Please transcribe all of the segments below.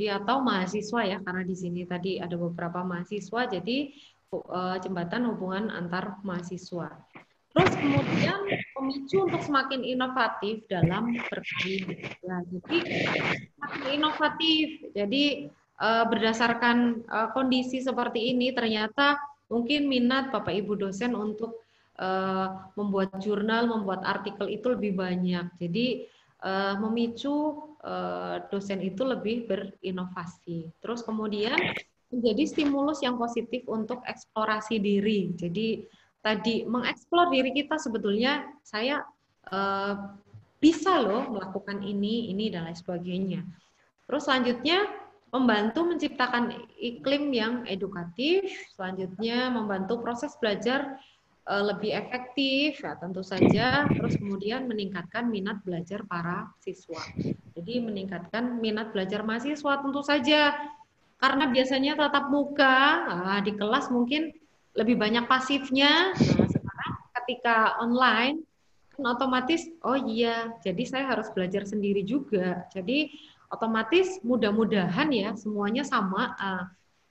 Jadi atau mahasiswa ya, karena di sini tadi ada beberapa mahasiswa, jadi jembatan hubungan antar mahasiswa. Terus kemudian pemicu untuk semakin inovatif dalam berkarya. Ya, jadi semakin inovatif. Jadi berdasarkan kondisi seperti ini, ternyata mungkin minat Bapak Ibu dosen untuk membuat jurnal, membuat artikel itu lebih banyak. Jadi memicu dosen itu lebih berinovasi. Terus kemudian menjadi stimulus yang positif untuk eksplorasi diri. Jadi tadi mengeksplor diri kita, sebetulnya saya bisa loh melakukan ini dan lain sebagainya. Terus selanjutnya membantu menciptakan iklim yang edukatif, selanjutnya membantu proses belajar lebih efektif, ya tentu saja, terus kemudian meningkatkan minat belajar para siswa. Jadi meningkatkan minat belajar mahasiswa tentu saja, karena biasanya tatap muka, di kelas mungkin lebih banyak pasifnya. Nah, sekarang ketika online, kan otomatis, oh iya, jadi saya harus belajar sendiri juga. Jadi otomatis mudah-mudahan ya semuanya sama,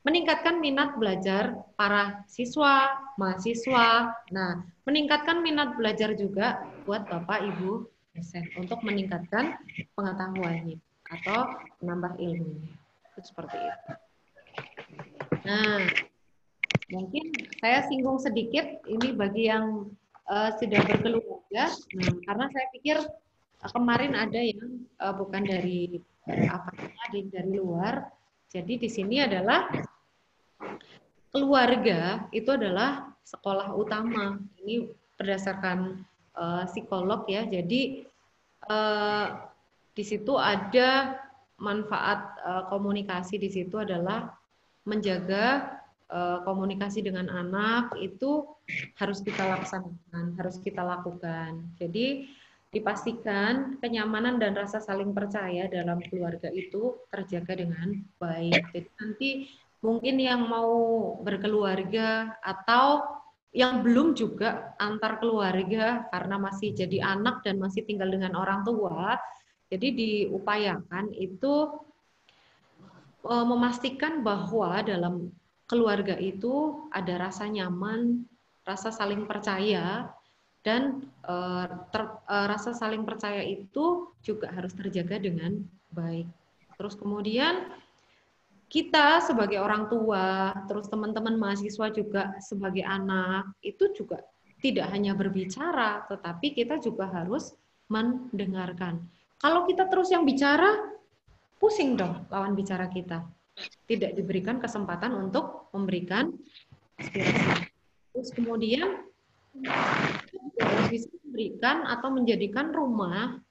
meningkatkan minat belajar para siswa, mahasiswa. Nah, meningkatkan minat belajar juga buat Bapak Ibu dosen untuk meningkatkan pengetahuannya atau menambah ilmunya. Itu seperti itu. Nah, mungkin saya singgung sedikit ini bagi yang sudah berkeluarga. Nah, karena saya pikir kemarin ada yang bukan dari dari luar. Jadi di sini adalah keluarga itu adalah sekolah utama. Ini berdasarkan psikolog ya. Jadi di situ ada manfaat komunikasi di situ adalah menjaga komunikasi dengan anak itu harus kita laksanakan, harus kita lakukan. Jadi dipastikan kenyamanan dan rasa saling percaya dalam keluarga itu terjaga dengan baik. Jadi nanti mungkin yang mau berkeluarga atau yang belum juga antar keluarga karena masih jadi anak dan masih tinggal dengan orang tua, jadi diupayakan itu memastikan bahwa dalam keluarga itu ada rasa nyaman, rasa saling percaya, dan rasa saling percaya itu juga harus terjaga dengan baik. Terus kemudian kita sebagai orang tua, terus teman-teman mahasiswa juga sebagai anak, itu juga tidak hanya berbicara, tetapi kita juga harus mendengarkan. Kalau kita terus yang bicara, pusing dong lawan bicara kita. Tidak diberikan kesempatan untuk memberikan aspirasi. Terus kemudian kita harus bisa memberikan atau menjadikan rumah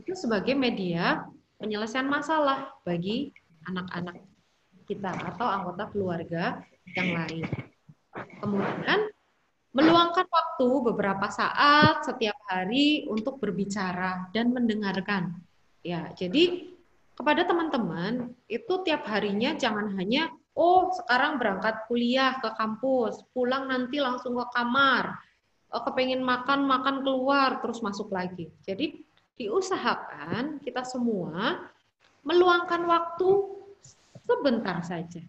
itu sebagai media penyelesaian masalah bagi anak-anak kita atau anggota keluarga yang lain. Kemudian meluangkan waktu beberapa saat setiap hari untuk berbicara dan mendengarkan. Ya, jadi kepada teman-teman itu tiap harinya jangan hanya sekarang berangkat kuliah ke kampus, pulang nanti langsung ke kamar, kepengen makan keluar terus masuk lagi. Jadi diusahakan kita semua meluangkan waktu sebentar saja.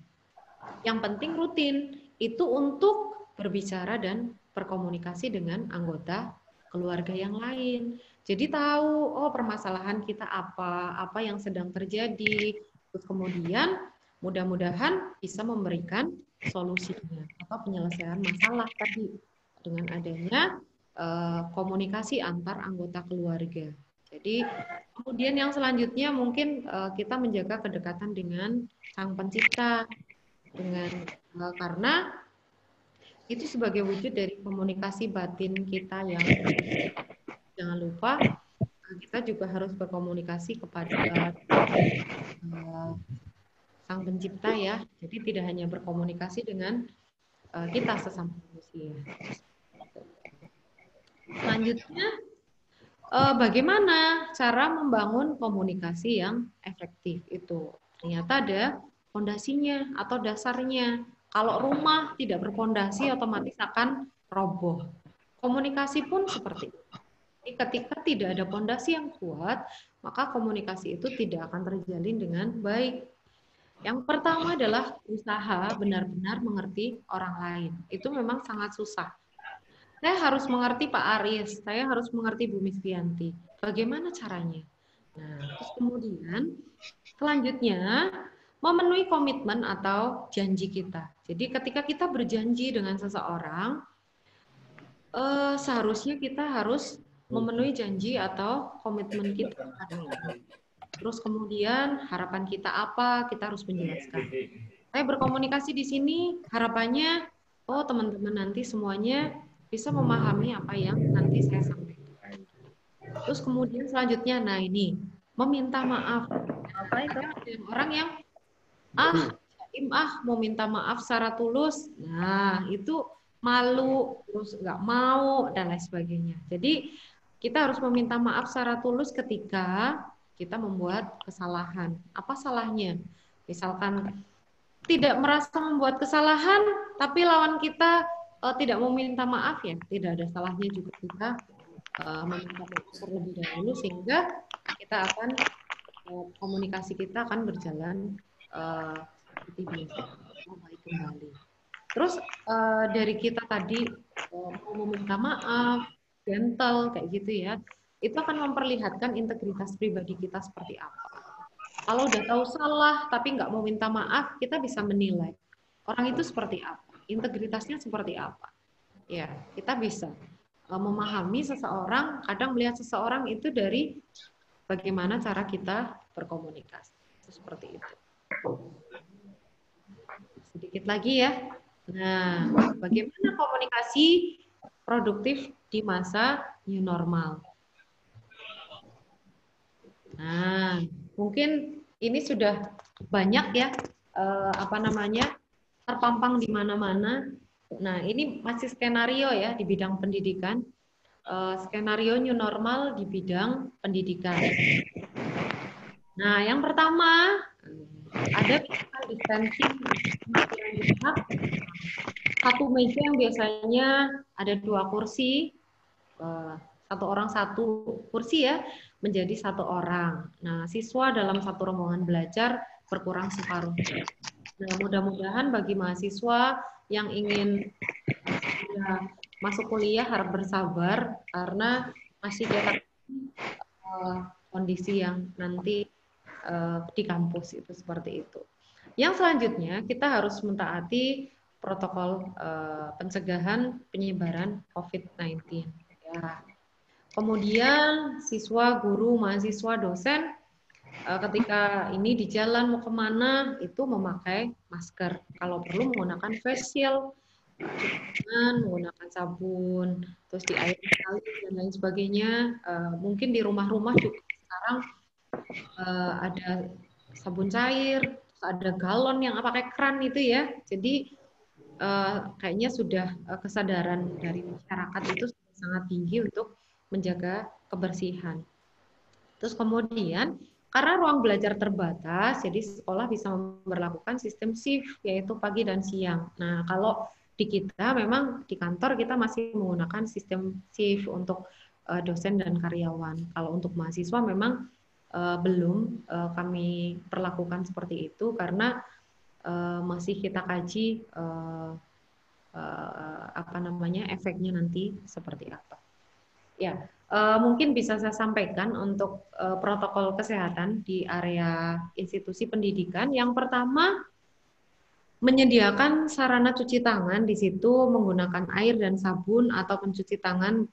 Yang penting rutin itu untuk berbicara dan berkomunikasi dengan anggota keluarga yang lain. Jadi tahu, permasalahan kita apa yang sedang terjadi. Terus kemudian mudah-mudahan bisa memberikan solusinya atau penyelesaian masalah tadi dengan adanya komunikasi antar anggota keluarga. Jadi kemudian yang selanjutnya mungkin kita menjaga kedekatan dengan Sang Pencipta karena itu sebagai wujud dari komunikasi batin kita yang jangan lupa kita juga harus berkomunikasi kepada Sang Pencipta ya. Jadi tidak hanya berkomunikasi dengan kita sesama manusia. Selanjutnya bagaimana cara membangun komunikasi yang efektif itu? Ternyata ada fondasinya atau dasarnya. Kalau rumah tidak berfondasi otomatis akan roboh. Komunikasi pun seperti itu. Jadi ketika tidak ada fondasi yang kuat, maka komunikasi itu tidak akan terjalin dengan baik. Yang pertama adalah usaha benar-benar mengerti orang lain. Itu memang sangat susah. Saya harus mengerti Pak Aris, saya harus mengerti Bu Mistianti. Bagaimana caranya? Nah, terus kemudian selanjutnya memenuhi komitmen atau janji kita. Jadi ketika kita berjanji dengan seseorang, seharusnya kita harus memenuhi janji atau komitmen kita kepada orang. Terus kemudian harapan kita apa, kita harus menjelaskan. Saya berkomunikasi di sini, harapannya, oh teman-teman nanti semuanya bisa memahami apa yang nanti saya sampaikan. Terus kemudian selanjutnya, nah ini, meminta maaf. Apa itu? Ada orang yang, jaim mau minta maaf secara tulus. Nah, itu malu, terus nggak mau, dan lain sebagainya. Jadi, kita harus meminta maaf secara tulus ketika kita membuat kesalahan. Apa salahnya? Misalkan tidak merasa membuat kesalahan, tapi lawan kita tidak meminta maaf, ya tidak ada salahnya juga kita meminta maaf terlebih dahulu, sehingga kita akan komunikasi kita akan berjalan seperti biasa, baik kembali. Terus dari kita tadi mau meminta maaf, gentle kayak gitu ya, itu akan memperlihatkan integritas pribadi kita seperti apa. Kalau udah tahu salah tapi nggak mau minta maaf, kita bisa menilai orang itu seperti apa, integritasnya seperti apa. Ya, kita bisa memahami seseorang, kadang melihat seseorang itu dari bagaimana cara kita berkomunikasi. Seperti itu. Sedikit lagi ya. Nah, bagaimana komunikasi produktif di masa new normal? Nah, mungkin ini sudah banyak ya terpampang di mana-mana. Nah, ini masih skenario ya di bidang pendidikan. Skenario new normal di bidang pendidikan. Nah, yang pertama ada physical distancing satu meja yang biasanya ada 2 kursi, satu orang satu kursi ya, menjadi 1 orang. Nah, siswa dalam satu rombongan belajar berkurang separuh. Nah, mudah-mudahan bagi mahasiswa yang ingin masuk kuliah harap bersabar karena masih ada kondisi yang nanti di kampus itu seperti itu. Yang selanjutnya kita harus mentaati protokol pencegahan penyebaran COVID-19. Ya. Kemudian siswa, guru, mahasiswa, dosen ketika ini di jalan mau kemana itu memakai masker. Kalau perlu menggunakan face shield, menggunakan sabun, terus di air kali dan lain sebagainya. Mungkin di rumah-rumah juga sekarang ada sabun cair, ada galon yang pakai keran itu ya. Jadi kayaknya sudah kesadaran dari masyarakat itu sangat tinggi untuk menjaga kebersihan. Terus kemudian karena ruang belajar terbatas, jadi sekolah bisa memberlakukan sistem shift, yaitu pagi dan siang. Nah, kalau di kita memang di kantor kita masih menggunakan sistem shift untuk dosen dan karyawan. Kalau untuk mahasiswa memang belum kami perlakukan seperti itu karena masih kita kaji efeknya nanti seperti apa. Ya, mungkin bisa saya sampaikan untuk protokol kesehatan di area institusi pendidikan. Yang pertama, menyediakan sarana cuci tangan di situ menggunakan air dan sabun atau pencuci tangan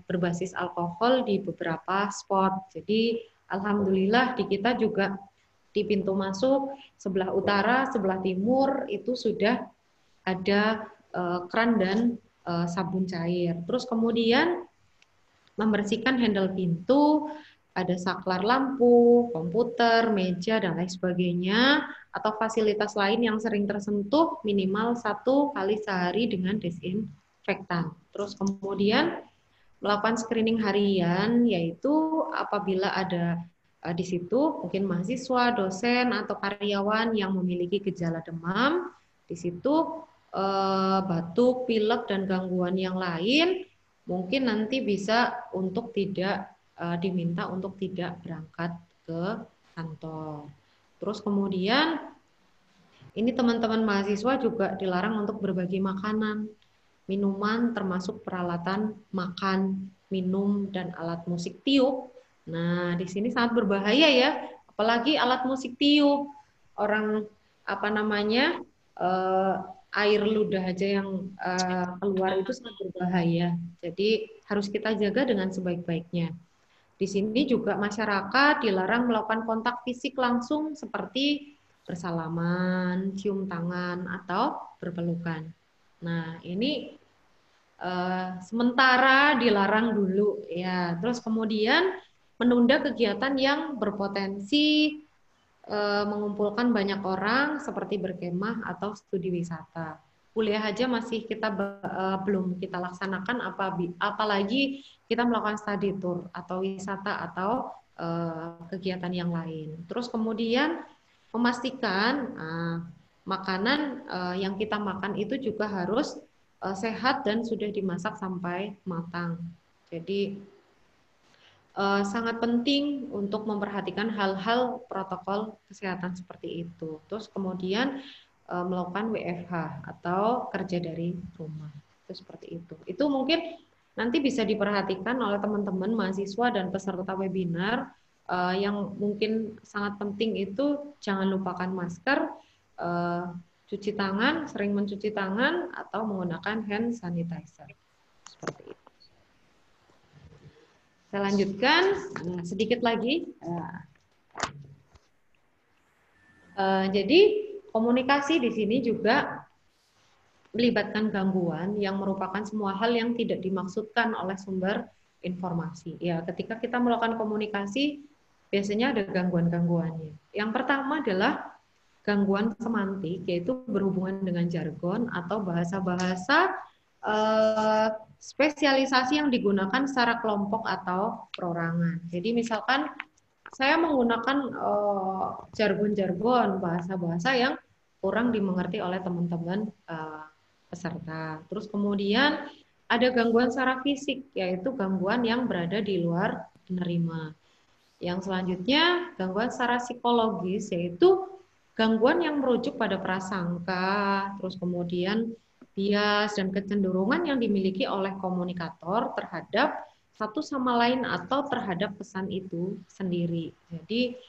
berbasis alkohol di beberapa spot. Jadi, alhamdulillah di kita juga di pintu masuk sebelah utara, sebelah timur itu sudah ada keran dan sabun cair. Terus kemudian membersihkan handle pintu, ada saklar lampu, komputer, meja, dan lain sebagainya, atau fasilitas lain yang sering tersentuh minimal 1 kali sehari dengan desinfektan. Terus kemudian melakukan screening harian, yaitu apabila ada di situ mungkin mahasiswa, dosen, atau karyawan yang memiliki gejala demam, di situ batuk, pilek, dan gangguan yang lain, mungkin nanti bisa untuk tidak diminta untuk tidak berangkat ke kantor. Terus kemudian ini teman-teman mahasiswa juga dilarang untuk berbagi makanan, minuman termasuk peralatan makan, minum, dan alat musik tiup. Nah, di sini sangat berbahaya ya, apalagi alat musik tiup. Orang apa namanya eh, air ludah aja yang keluar itu sangat berbahaya. Jadi harus kita jaga dengan sebaik-baiknya. Di sini juga masyarakat dilarang melakukan kontak fisik langsung seperti bersalaman, cium tangan, atau berpelukan. Nah, ini sementara dilarang dulu ya. Terus kemudian menunda kegiatan yang berpotensi mengumpulkan banyak orang seperti berkemah atau studi wisata. Kuliah aja masih kita belum kita laksanakan, apalagi kita melakukan study tour atau wisata atau kegiatan yang lain. Terus kemudian memastikan makanan yang kita makan itu juga harus sehat dan sudah dimasak sampai matang. Jadi sangat penting untuk memperhatikan hal-hal protokol kesehatan seperti itu. Terus kemudian melakukan WFH atau kerja dari rumah. Itu seperti itu. Itu mungkin nanti bisa diperhatikan oleh teman-teman mahasiswa dan peserta webinar yang mungkin sangat penting itu jangan lupakan masker, cuci tangan, sering mencuci tangan atau menggunakan hand sanitizer. Seperti itu. Saya lanjutkan sedikit lagi. Jadi komunikasi di sini juga melibatkan gangguan yang merupakan semua hal yang tidak dimaksudkan oleh sumber informasi. Ya, ketika kita melakukan komunikasi, biasanya ada gangguan-gangguannya. Yang pertama adalah gangguan semantik, yaitu berhubungan dengan jargon atau bahasa-bahasa spesialisasi yang digunakan secara kelompok atau perorangan. Jadi misalkan saya menggunakan jargon-jargon, bahasa-bahasa yang kurang dimengerti oleh teman-teman peserta. Terus kemudian ada gangguan secara fisik, yaitu gangguan yang berada di luar penerima. Yang selanjutnya gangguan secara psikologis, yaitu gangguan yang merujuk pada prasangka, terus kemudian bias dan kecenderungan yang dimiliki oleh komunikator terhadap satu sama lain atau terhadap pesan itu sendiri. Jadi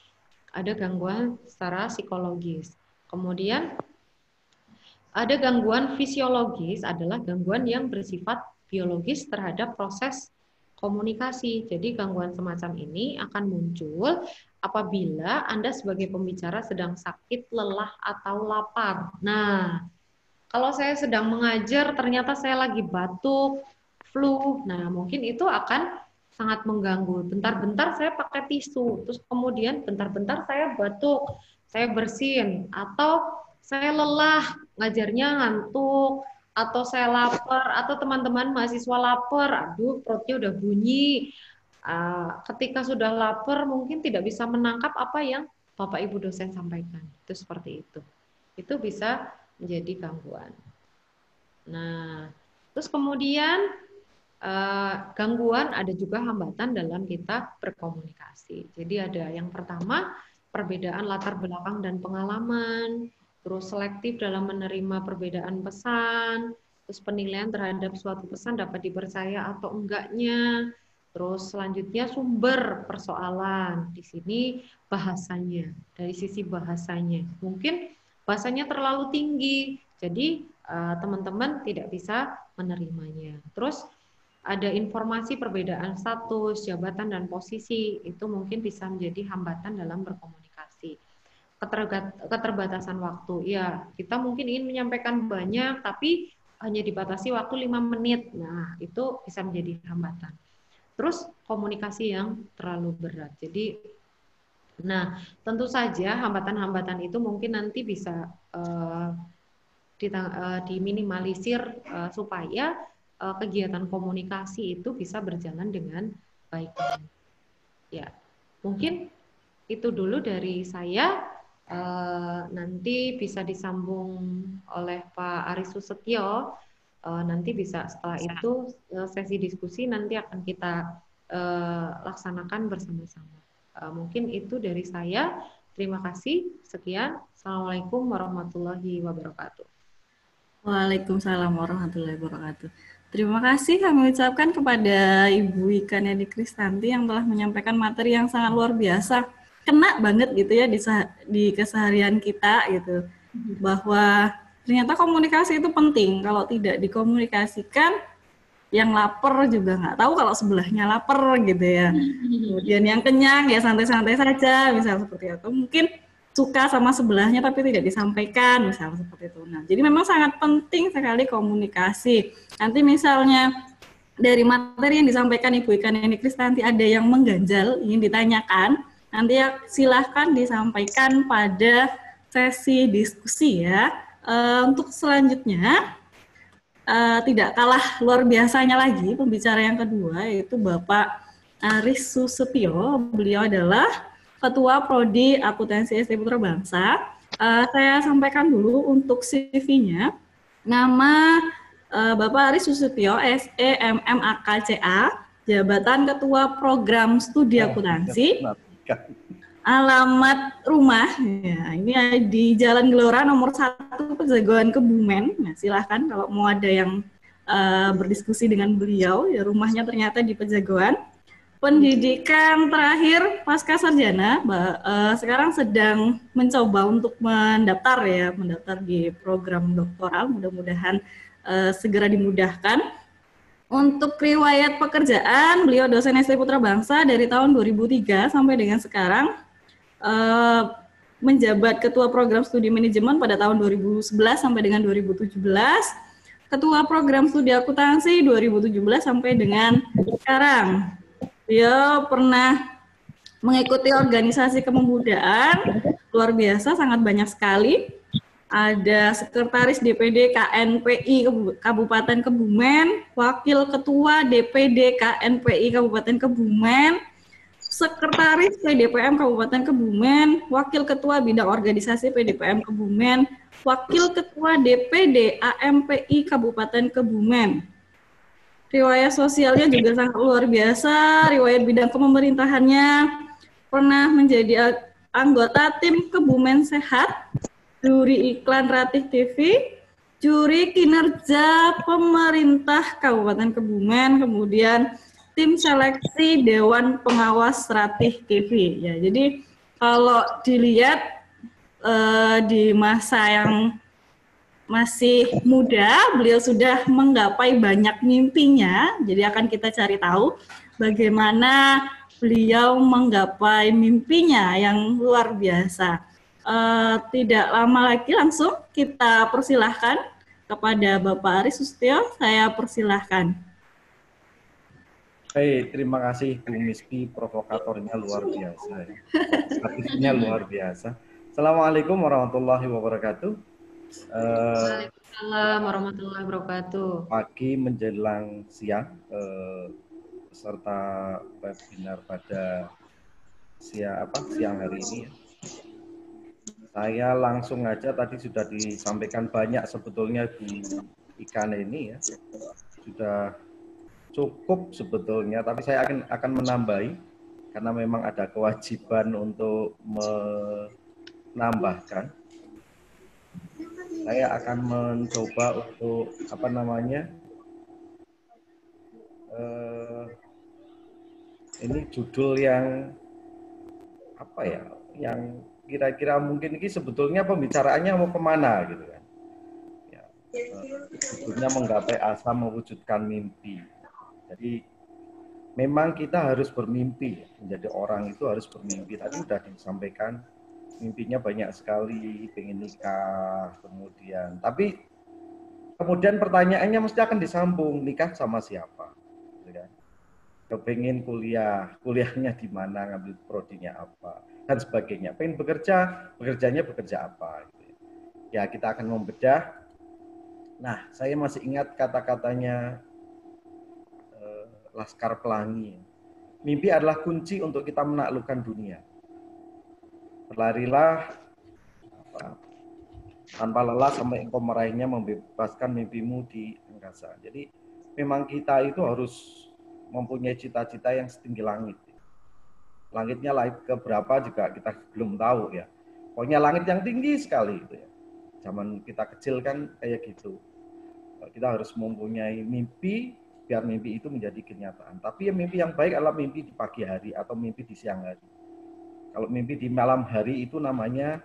ada gangguan secara psikologis. Kemudian ada gangguan fisiologis, adalah gangguan yang bersifat biologis terhadap proses komunikasi. Jadi gangguan semacam ini akan muncul apabila Anda sebagai pembicara sedang sakit, lelah, atau lapar. Nah, kalau saya sedang mengajar, ternyata saya lagi batuk, flu, nah mungkin itu akan sangat mengganggu. Bentar-bentar saya pakai tisu, terus kemudian bentar-bentar saya batuk, saya bersin, atau saya lelah, ngajarnya ngantuk, atau saya lapar, atau teman-teman mahasiswa lapar, aduh perutnya udah bunyi. Ketika sudah lapar mungkin tidak bisa menangkap apa yang Bapak Ibu dosen sampaikan. Itu seperti itu. Itu bisa menjadi gangguan. Nah, terus kemudian gangguan ada juga hambatan dalam kita berkomunikasi. Jadi ada yang pertama perbedaan latar belakang dan pengalaman, terus selektif dalam menerima perbedaan pesan, terus penilaian terhadap suatu pesan dapat dipercaya atau enggaknya, terus selanjutnya sumber persoalan. Di sini bahasanya, dari sisi bahasanya. Mungkin bahasanya terlalu tinggi, jadi teman-teman tidak bisa menerimanya. Terus ada informasi perbedaan status, jabatan, dan posisi, itu mungkin bisa menjadi hambatan dalam berkomunikasi. Keterbatasan waktu, ya kita mungkin ingin menyampaikan banyak, tapi hanya dibatasi waktu 5 menit, nah itu bisa menjadi hambatan. Terus komunikasi yang terlalu berat, jadi nah tentu saja hambatan-hambatan itu mungkin nanti bisa diminimalisir supaya kegiatan komunikasi itu bisa berjalan dengan baik. Ya, mungkin itu dulu dari saya. Nanti bisa disambung oleh Pak Aris Susetyo. Nanti bisa setelah itu sesi diskusi nanti akan kita laksanakan bersama-sama. Mungkin itu dari saya. Terima kasih. Sekian. Assalamualaikum warahmatullahi wabarakatuh. Waalaikumsalam warahmatullahi wabarakatuh. Terima kasih kami ucapkan kepada Ibu Ika Nedi Kristanti yang telah menyampaikan materi yang sangat luar biasa. Kena banget gitu ya di keseharian kita gitu. Bahwa ternyata komunikasi itu penting. Kalau tidak dikomunikasikan, yang lapar juga nggak tahu kalau sebelahnya lapar gitu ya. Kemudian yang kenyang ya santai-santai saja, misal seperti itu. Mungkin suka sama sebelahnya tapi tidak disampaikan, misal seperti itu. Nah, jadi memang sangat penting sekali komunikasi. Nanti misalnya dari materi yang disampaikan Ibu Ika Neni Kristanti ada yang mengganjal, ingin ditanyakan, nanti ya silahkan disampaikan pada sesi diskusi ya. Untuk selanjutnya, tidak kalah luar biasanya lagi pembicara yang kedua yaitu Bapak Aris Susetio. Beliau adalah Ketua Prodi Akuntansi ST Putra Bangsa. Saya sampaikan dulu untuk CV-nya. Nama Bapak Aris Susetio, SEMMAKCA, jabatan Ketua Program Studi Akuntansi. Alamat rumah, ya, ini di Jalan Gelora nomor 1 Pejagoan Kebumen. Nah, silahkan kalau mau ada yang berdiskusi dengan beliau, ya rumahnya ternyata di Pejagoan. Pendidikan terakhir pasca sarjana, sekarang sedang mencoba untuk mendaftar di program doktoral, mudah-mudahan segera dimudahkan. Untuk riwayat pekerjaan, beliau dosen ST Putra Bangsa dari tahun 2003 sampai dengan sekarang, menjabat Ketua Program Studi Manajemen pada tahun 2011 sampai dengan 2017, Ketua Program Studi Akuntansi 2017 sampai dengan sekarang. Dia pernah mengikuti organisasi kepemudaan, luar biasa, sangat banyak sekali. Ada Sekretaris DPD KNPI Kabupaten Kebumen, Wakil Ketua DPD KNPI Kabupaten Kebumen, Sekretaris PDPM Kabupaten Kebumen, Wakil Ketua Bidang Organisasi PDPM Kebumen, Wakil Ketua DPD AMPI Kabupaten Kebumen. Riwayat sosialnya juga sangat luar biasa, riwayat bidang kepemerintahannya, pernah menjadi anggota tim Kebumen Sehat, juri iklan Ratih TV, juri kinerja pemerintah Kabupaten Kebumen, kemudian tim seleksi Dewan Pengawas Ratih TV. Ya, jadi kalau dilihat di masa yang masih muda, beliau sudah menggapai banyak mimpinya. Jadi akan kita cari tahu bagaimana beliau menggapai mimpinya yang luar biasa. Tidak lama lagi langsung kita persilahkan kepada Bapak Aris Susetio. Saya persilahkan. Hey, terima kasih Bu Mispi, provokatornya luar biasa. Statistiknya luar biasa. Assalamualaikum warahmatullahi wabarakatuh. Waalaikumsalam warahmatullahi wabarakatuh. Pagi menjelang siang, peserta webinar pada siang hari ini. Saya langsung aja, tadi sudah disampaikan banyak sebetulnya Bu Ika ini ya, sudah cukup sebetulnya, tapi saya akan menambahi karena memang ada kewajiban untuk menambahkan. Saya akan mencoba untuk ini judul yang yang kira-kira mungkin ini sebetulnya pembicaraannya mau kemana gitu kan? Ya, judulnya menggapai asa mewujudkan mimpi. Jadi memang kita harus bermimpi, menjadi orang itu harus bermimpi. Tadi sudah disampaikan mimpinya banyak sekali, pengen nikah, kemudian. Tapi kemudian pertanyaannya mesti akan disambung, nikah sama siapa? Gitu kan? Kepengen kuliahnya di mana, ngambil prodinya apa, dan sebagainya. Pengen bekerja, bekerjanya bekerja apa? Gitu. Ya kita akan membedah. Nah, saya masih ingat kata-katanya Laskar Pelangi. Mimpi adalah kunci untuk kita menaklukkan dunia. Berlarilah tanpa lelah sampai engkau meraihnya, membebaskan mimpimu di angkasa. Jadi memang kita itu harus mempunyai cita-cita yang setinggi langit. Langitnya langit keberapa juga kita belum tahu ya. Pokoknya langit yang tinggi sekali itu ya. Zaman kita kecil kan kayak gitu. Kita harus mempunyai mimpi biar mimpi itu menjadi kenyataan. Tapi mimpi yang baik adalah mimpi di pagi hari atau mimpi di siang hari. Kalau mimpi di malam hari itu namanya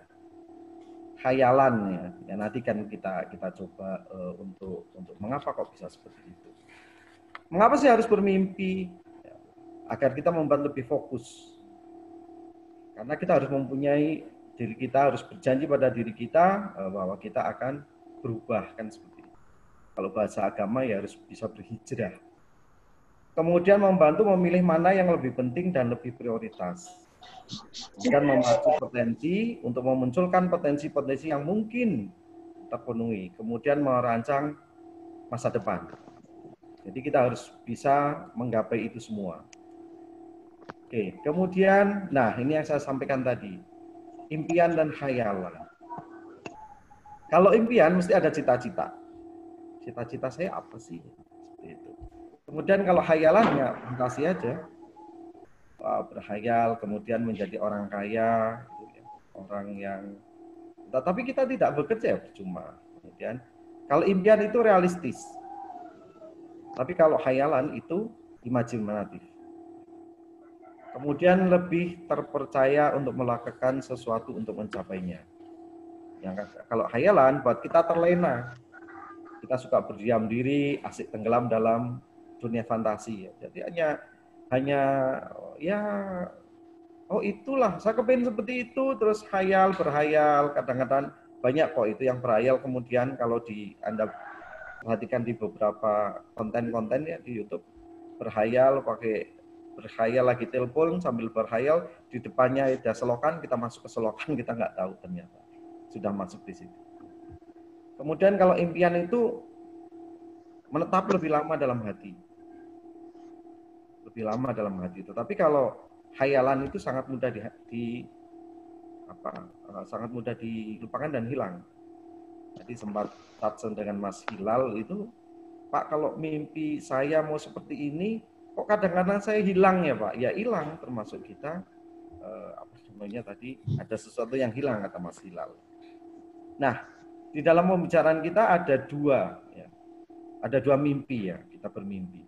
khayalan ya. Ya nanti kan kita coba untuk mengapa kok bisa seperti itu. Mengapa sih harus bermimpi? Ya, agar kita membuat lebih fokus. Karena kita harus mempunyai diri kita, harus berjanji pada diri kita bahwa kita akan berubah kan seperti itu. Kalau bahasa agama ya harus bisa berhijrah. Kemudian membantu memilih mana yang lebih penting dan lebih prioritas. Kemudian memacu potensi untuk memunculkan potensi-potensi yang mungkin terpenuhi. Kemudian merancang masa depan. Jadi kita harus bisa menggapai itu semua. Oke, kemudian, nah ini yang saya sampaikan tadi, impian dan khayalan. Kalau impian mesti ada cita-cita. Cita-cita saya apa sih? Seperti itu. Kemudian kalau khayalan ya fantasi aja. Berkhayal, kemudian menjadi orang kaya, orang yang, tapi kita tidak bekerja percuma. Kemudian kalau impian itu realistis, tapi kalau khayalan itu imajinatif. Kemudian lebih terpercaya untuk melakukan sesuatu untuk mencapainya. Yang kalau khayalan buat kita terlena, kita suka berdiam diri, asik tenggelam dalam dunia fantasi. Jadi hanya ya, oh itulah saya kepengen seperti itu, terus berhayal, kadang-kadang banyak kok itu yang berhayal. Kemudian kalau Anda perhatikan di beberapa konten-konten ya di YouTube, berhayal lagi telepon sambil berhayal, di depannya ada selokan, kita masuk ke selokan, kita nggak tahu ternyata sudah masuk di situ. Kemudian kalau impian itu menetap lebih lama dalam hati. Lebih lama dalam hati itu. Tapi kalau khayalan itu sangat mudah sangat mudah dilupakan dan hilang. Jadi sempat touch dengan Mas Hilal itu, Pak, kalau mimpi saya mau seperti ini, kok kadang-kadang saya hilang ya Pak? Ya hilang, termasuk kita, tadi ada sesuatu yang hilang, kata Mas Hilal. Nah, di dalam pembicaraan kita ada dua mimpi ya, kita bermimpi.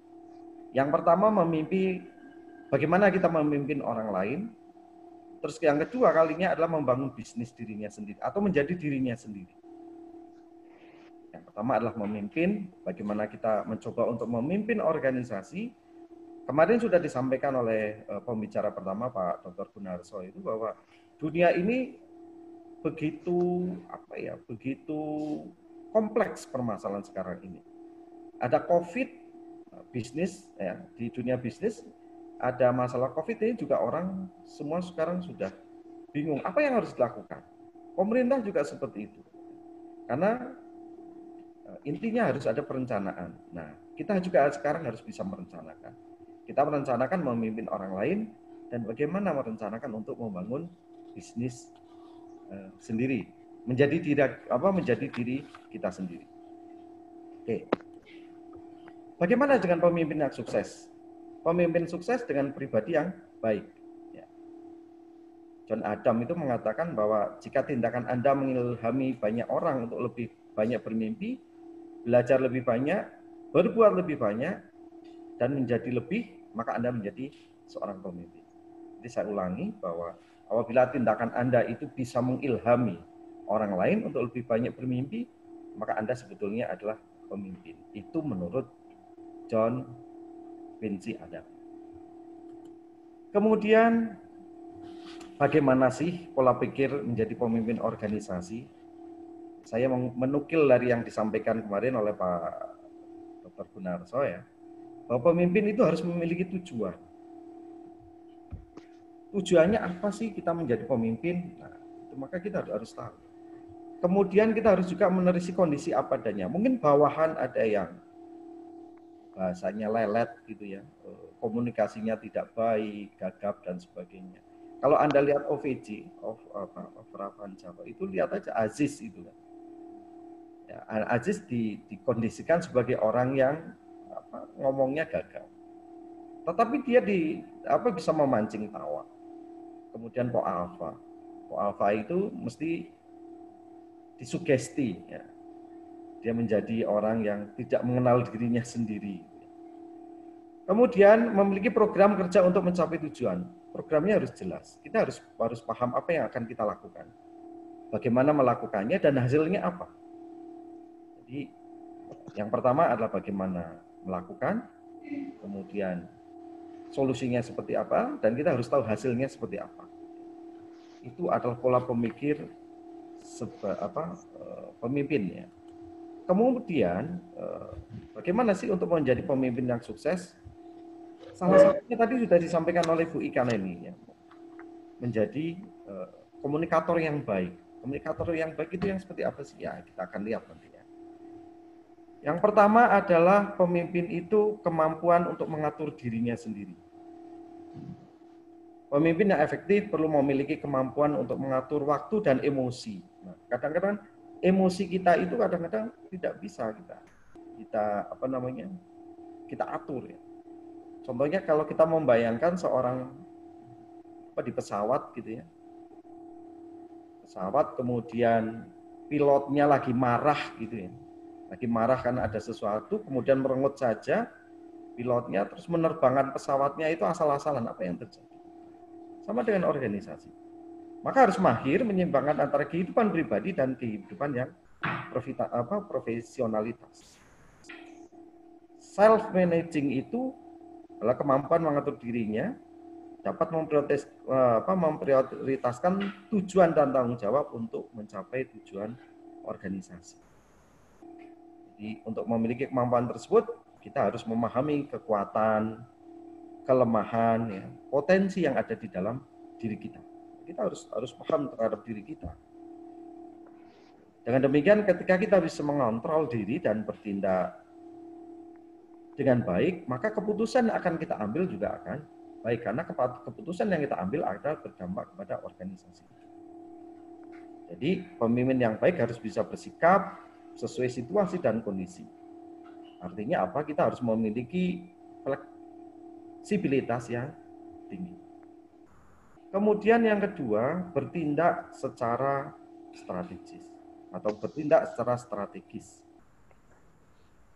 Yang pertama memimpi bagaimana kita memimpin orang lain. Terus yang kedua kalinya adalah membangun bisnis dirinya sendiri atau menjadi dirinya sendiri. Yang pertama adalah memimpin, bagaimana kita mencoba untuk memimpin organisasi. Kemarin sudah disampaikan oleh pembicara pertama Pak Dr. Gunarso itu bahwa dunia ini begitu kompleks permasalahan sekarang ini. Ada COVID, bisnis ya, di dunia bisnis ada masalah COVID ini juga orang semua sekarang sudah bingung apa yang harus dilakukan. Pemerintah juga seperti itu. Karena intinya harus ada perencanaan. Nah, kita juga sekarang harus bisa merencanakan. Kita merencanakan memimpin orang lain dan bagaimana merencanakan untuk membangun bisnis sendiri, menjadi diri kita sendiri. Oke. Bagaimana dengan pemimpin yang sukses? Pemimpin sukses dengan pribadi yang baik. Ya. John Adam itu mengatakan bahwa jika tindakan Anda mengilhami banyak orang untuk lebih banyak bermimpi, belajar lebih banyak, berbuat lebih banyak, dan menjadi lebih, maka Anda menjadi seorang pemimpin. Jadi saya ulangi bahwa apabila tindakan Anda itu bisa mengilhami orang lain untuk lebih banyak bermimpi, maka Anda sebetulnya adalah pemimpin. Itu menurut John Quincy Adams. Kemudian bagaimana sih pola pikir menjadi pemimpin organisasi? Saya menukil dari yang disampaikan kemarin oleh Pak Dr. Gunarso ya, bahwa pemimpin itu harus memiliki tujuan. Tujuannya apa sih kita menjadi pemimpin? Nah, itu maka kita harus tahu. Kemudian kita harus juga menerisi kondisi apa adanya. Mungkin bawahan ada yang bahasanya lelet gitu ya, komunikasinya tidak baik, gagap dan sebagainya. Kalau Anda lihat OVJ, Overavan Java, itu lihat aja Aziz itu kan. Ya, Aziz dikondisikan sebagai orang yang ngomongnya gagap. tetapi dia bisa memancing tawa. Kemudian po alfa itu mesti disugesti, ya. Dia menjadi orang yang tidak mengenal dirinya sendiri. Kemudian memiliki program kerja untuk mencapai tujuan. Programnya harus jelas. Kita harus paham apa yang akan kita lakukan, bagaimana melakukannya, dan hasilnya apa. Jadi yang pertama adalah bagaimana melakukan, kemudian solusinya seperti apa, dan kita harus tahu hasilnya seperti apa. Itu adalah pola pemikir pemimpin, ya. Kemudian bagaimana sih untuk menjadi pemimpin yang sukses? Salah satunya tadi sudah disampaikan oleh Bu Ika ini, ya. Menjadi komunikator yang baik. Komunikator yang baik itu yang seperti apa sih? Ya, kita akan lihat nanti, ya. Yang pertama adalah pemimpin itu kemampuan untuk mengatur dirinya sendiri. Pemimpin yang efektif perlu memiliki kemampuan untuk mengatur waktu dan emosi. Nah, kadang-kadang emosi kita itu kadang-kadang tidak bisa kita atur, ya. Contohnya kalau kita membayangkan seorang di pesawat gitu, ya. Pesawat kemudian pilotnya lagi marah gitu, ya. Lagi marah karena ada sesuatu, kemudian merengut saja pilotnya, terus menerbangkan pesawatnya itu asal-asalan, apa yang terjadi? Sama dengan organisasi. Maka harus mahir menyeimbangkan antara kehidupan pribadi dan kehidupan yang profesionalitas. Self-managing itu adalah kemampuan mengatur dirinya, dapat memprioritaskan tujuan dan tanggung jawab untuk mencapai tujuan organisasi. Jadi untuk memiliki kemampuan tersebut, kita harus memahami kekuatan, kelemahan, ya, potensi yang ada di dalam diri kita. Kita harus paham terhadap diri kita. Dengan demikian, ketika kita bisa mengontrol diri dan bertindak dengan baik, maka keputusan yang akan kita ambil juga akan baik, karena keputusan yang kita ambil akan berdampak kepada organisasi. Jadi, pemimpin yang baik harus bisa bersikap sesuai situasi dan kondisi. Artinya apa? Kita harus memiliki fleksibilitas yang tinggi. Kemudian yang kedua, bertindak secara strategis atau bertindak secara strategis.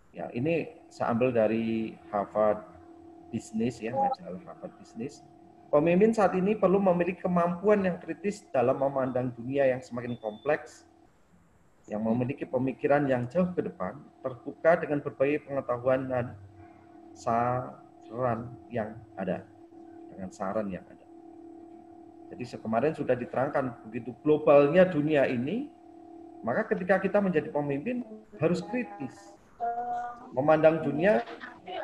Ya, ini saya ambil dari Harvard Business, ya, majalah Harvard Business. Pemimpin saat ini perlu memiliki kemampuan yang kritis dalam memandang dunia yang semakin kompleks, yang memiliki pemikiran yang jauh ke depan, terbuka dengan berbagai pengetahuan dan saran yang ada. Jadi kemarin sudah diterangkan begitu globalnya dunia ini, maka ketika kita menjadi pemimpin harus kritis. Memandang dunia,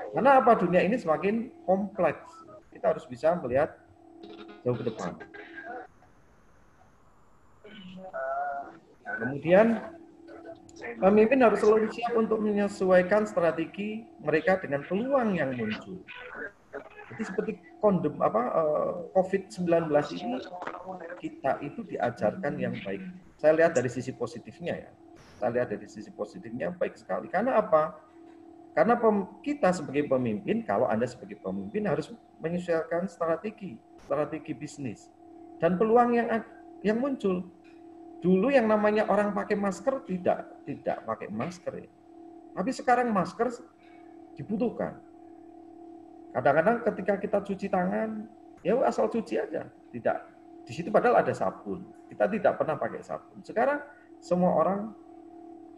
karena apa? Dunia ini semakin kompleks. Kita harus bisa melihat jauh ke depan. Kemudian pemimpin harus selalu siap untuk menyesuaikan strategi mereka dengan peluang yang muncul. Jadi seperti COVID-19 ini, kita itu diajarkan yang baik. Saya lihat dari sisi positifnya, ya. Saya lihat dari sisi positifnya baik sekali. Karena apa? Karena kita sebagai pemimpin, kalau Anda sebagai pemimpin harus menyesuaikan strategi bisnis dan peluang yang muncul. Dulu yang namanya orang pakai masker tidak pakai masker, ya. Tapi sekarang masker dibutuhkan. Kadang-kadang ketika kita cuci tangan, ya asal cuci aja. Tidak, di situ padahal ada sabun. Kita tidak pernah pakai sabun. Sekarang semua orang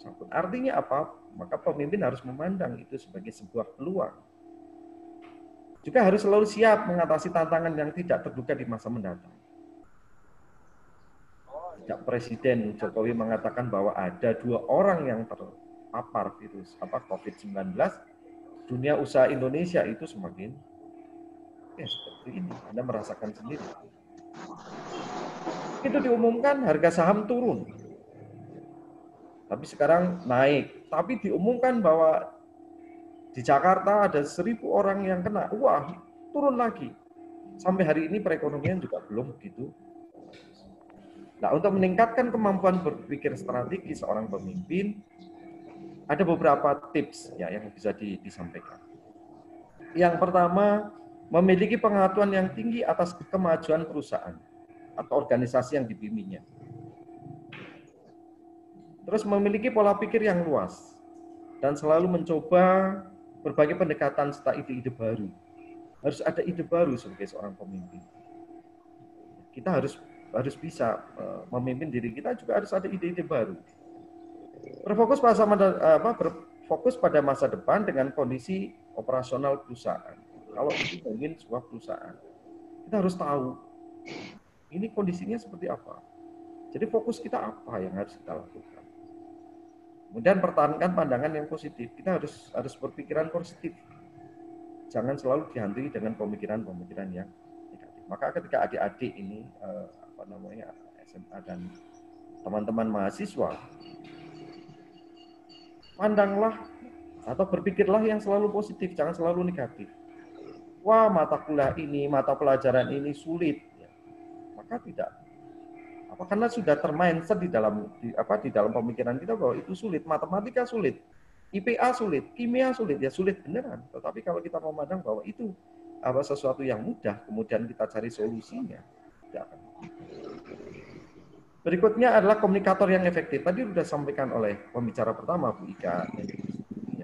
sabun. Artinya apa? Maka pemimpin harus memandang itu sebagai sebuah peluang. Juga harus selalu siap mengatasi tantangan yang tidak terduga di masa mendatang. Sejak Presiden Jokowi mengatakan bahwa ada 2 orang yang terpapar virus COVID-19, dunia usaha Indonesia itu semakin seperti ini. Anda merasakan sendiri. Itu diumumkan harga saham turun. Tapi sekarang naik. Tapi diumumkan bahwa di Jakarta ada 1.000 orang yang kena. Wah, turun lagi. Sampai hari ini perekonomian juga belum begitu. Nah, untuk meningkatkan kemampuan berpikir strategi seorang pemimpin, ada beberapa tips, ya, yang bisa disampaikan. Yang pertama, memiliki pengetahuan yang tinggi atas kemajuan perusahaan atau organisasi yang dibimbingnya. Terus memiliki pola pikir yang luas dan selalu mencoba berbagai pendekatan serta ide-ide baru. Harus ada ide baru sebagai seorang pemimpin. Kita harus bisa memimpin diri kita, juga harus ada ide-ide baru. Berfokus pada masa depan dengan kondisi operasional perusahaan. Kalau itu mungkin sebuah perusahaan, kita harus tahu ini kondisinya seperti apa. Jadi fokus kita apa yang harus kita lakukan. Kemudian pertahankan pandangan yang positif. Kita harus berpikiran positif. Jangan selalu dihantui dengan pemikiran-pemikiran yang negatif. Maka ketika adik-adik ini SMA dan teman-teman mahasiswa, pandanglah atau berpikirlah yang selalu positif, jangan selalu negatif. Wah, mata kuliah ini, mata pelajaran ini sulit. Maka tidak. Karena sudah termindset di dalam pemikiran kita bahwa itu sulit, matematika sulit, IPA sulit, kimia sulit, ya sulit beneran. Tetapi kalau kita memandang bahwa itu sesuatu yang mudah, kemudian kita cari solusinya, tidak akan. Berikutnya adalah komunikator yang efektif. Tadi sudah disampaikan oleh pembicara pertama, Bu Ika,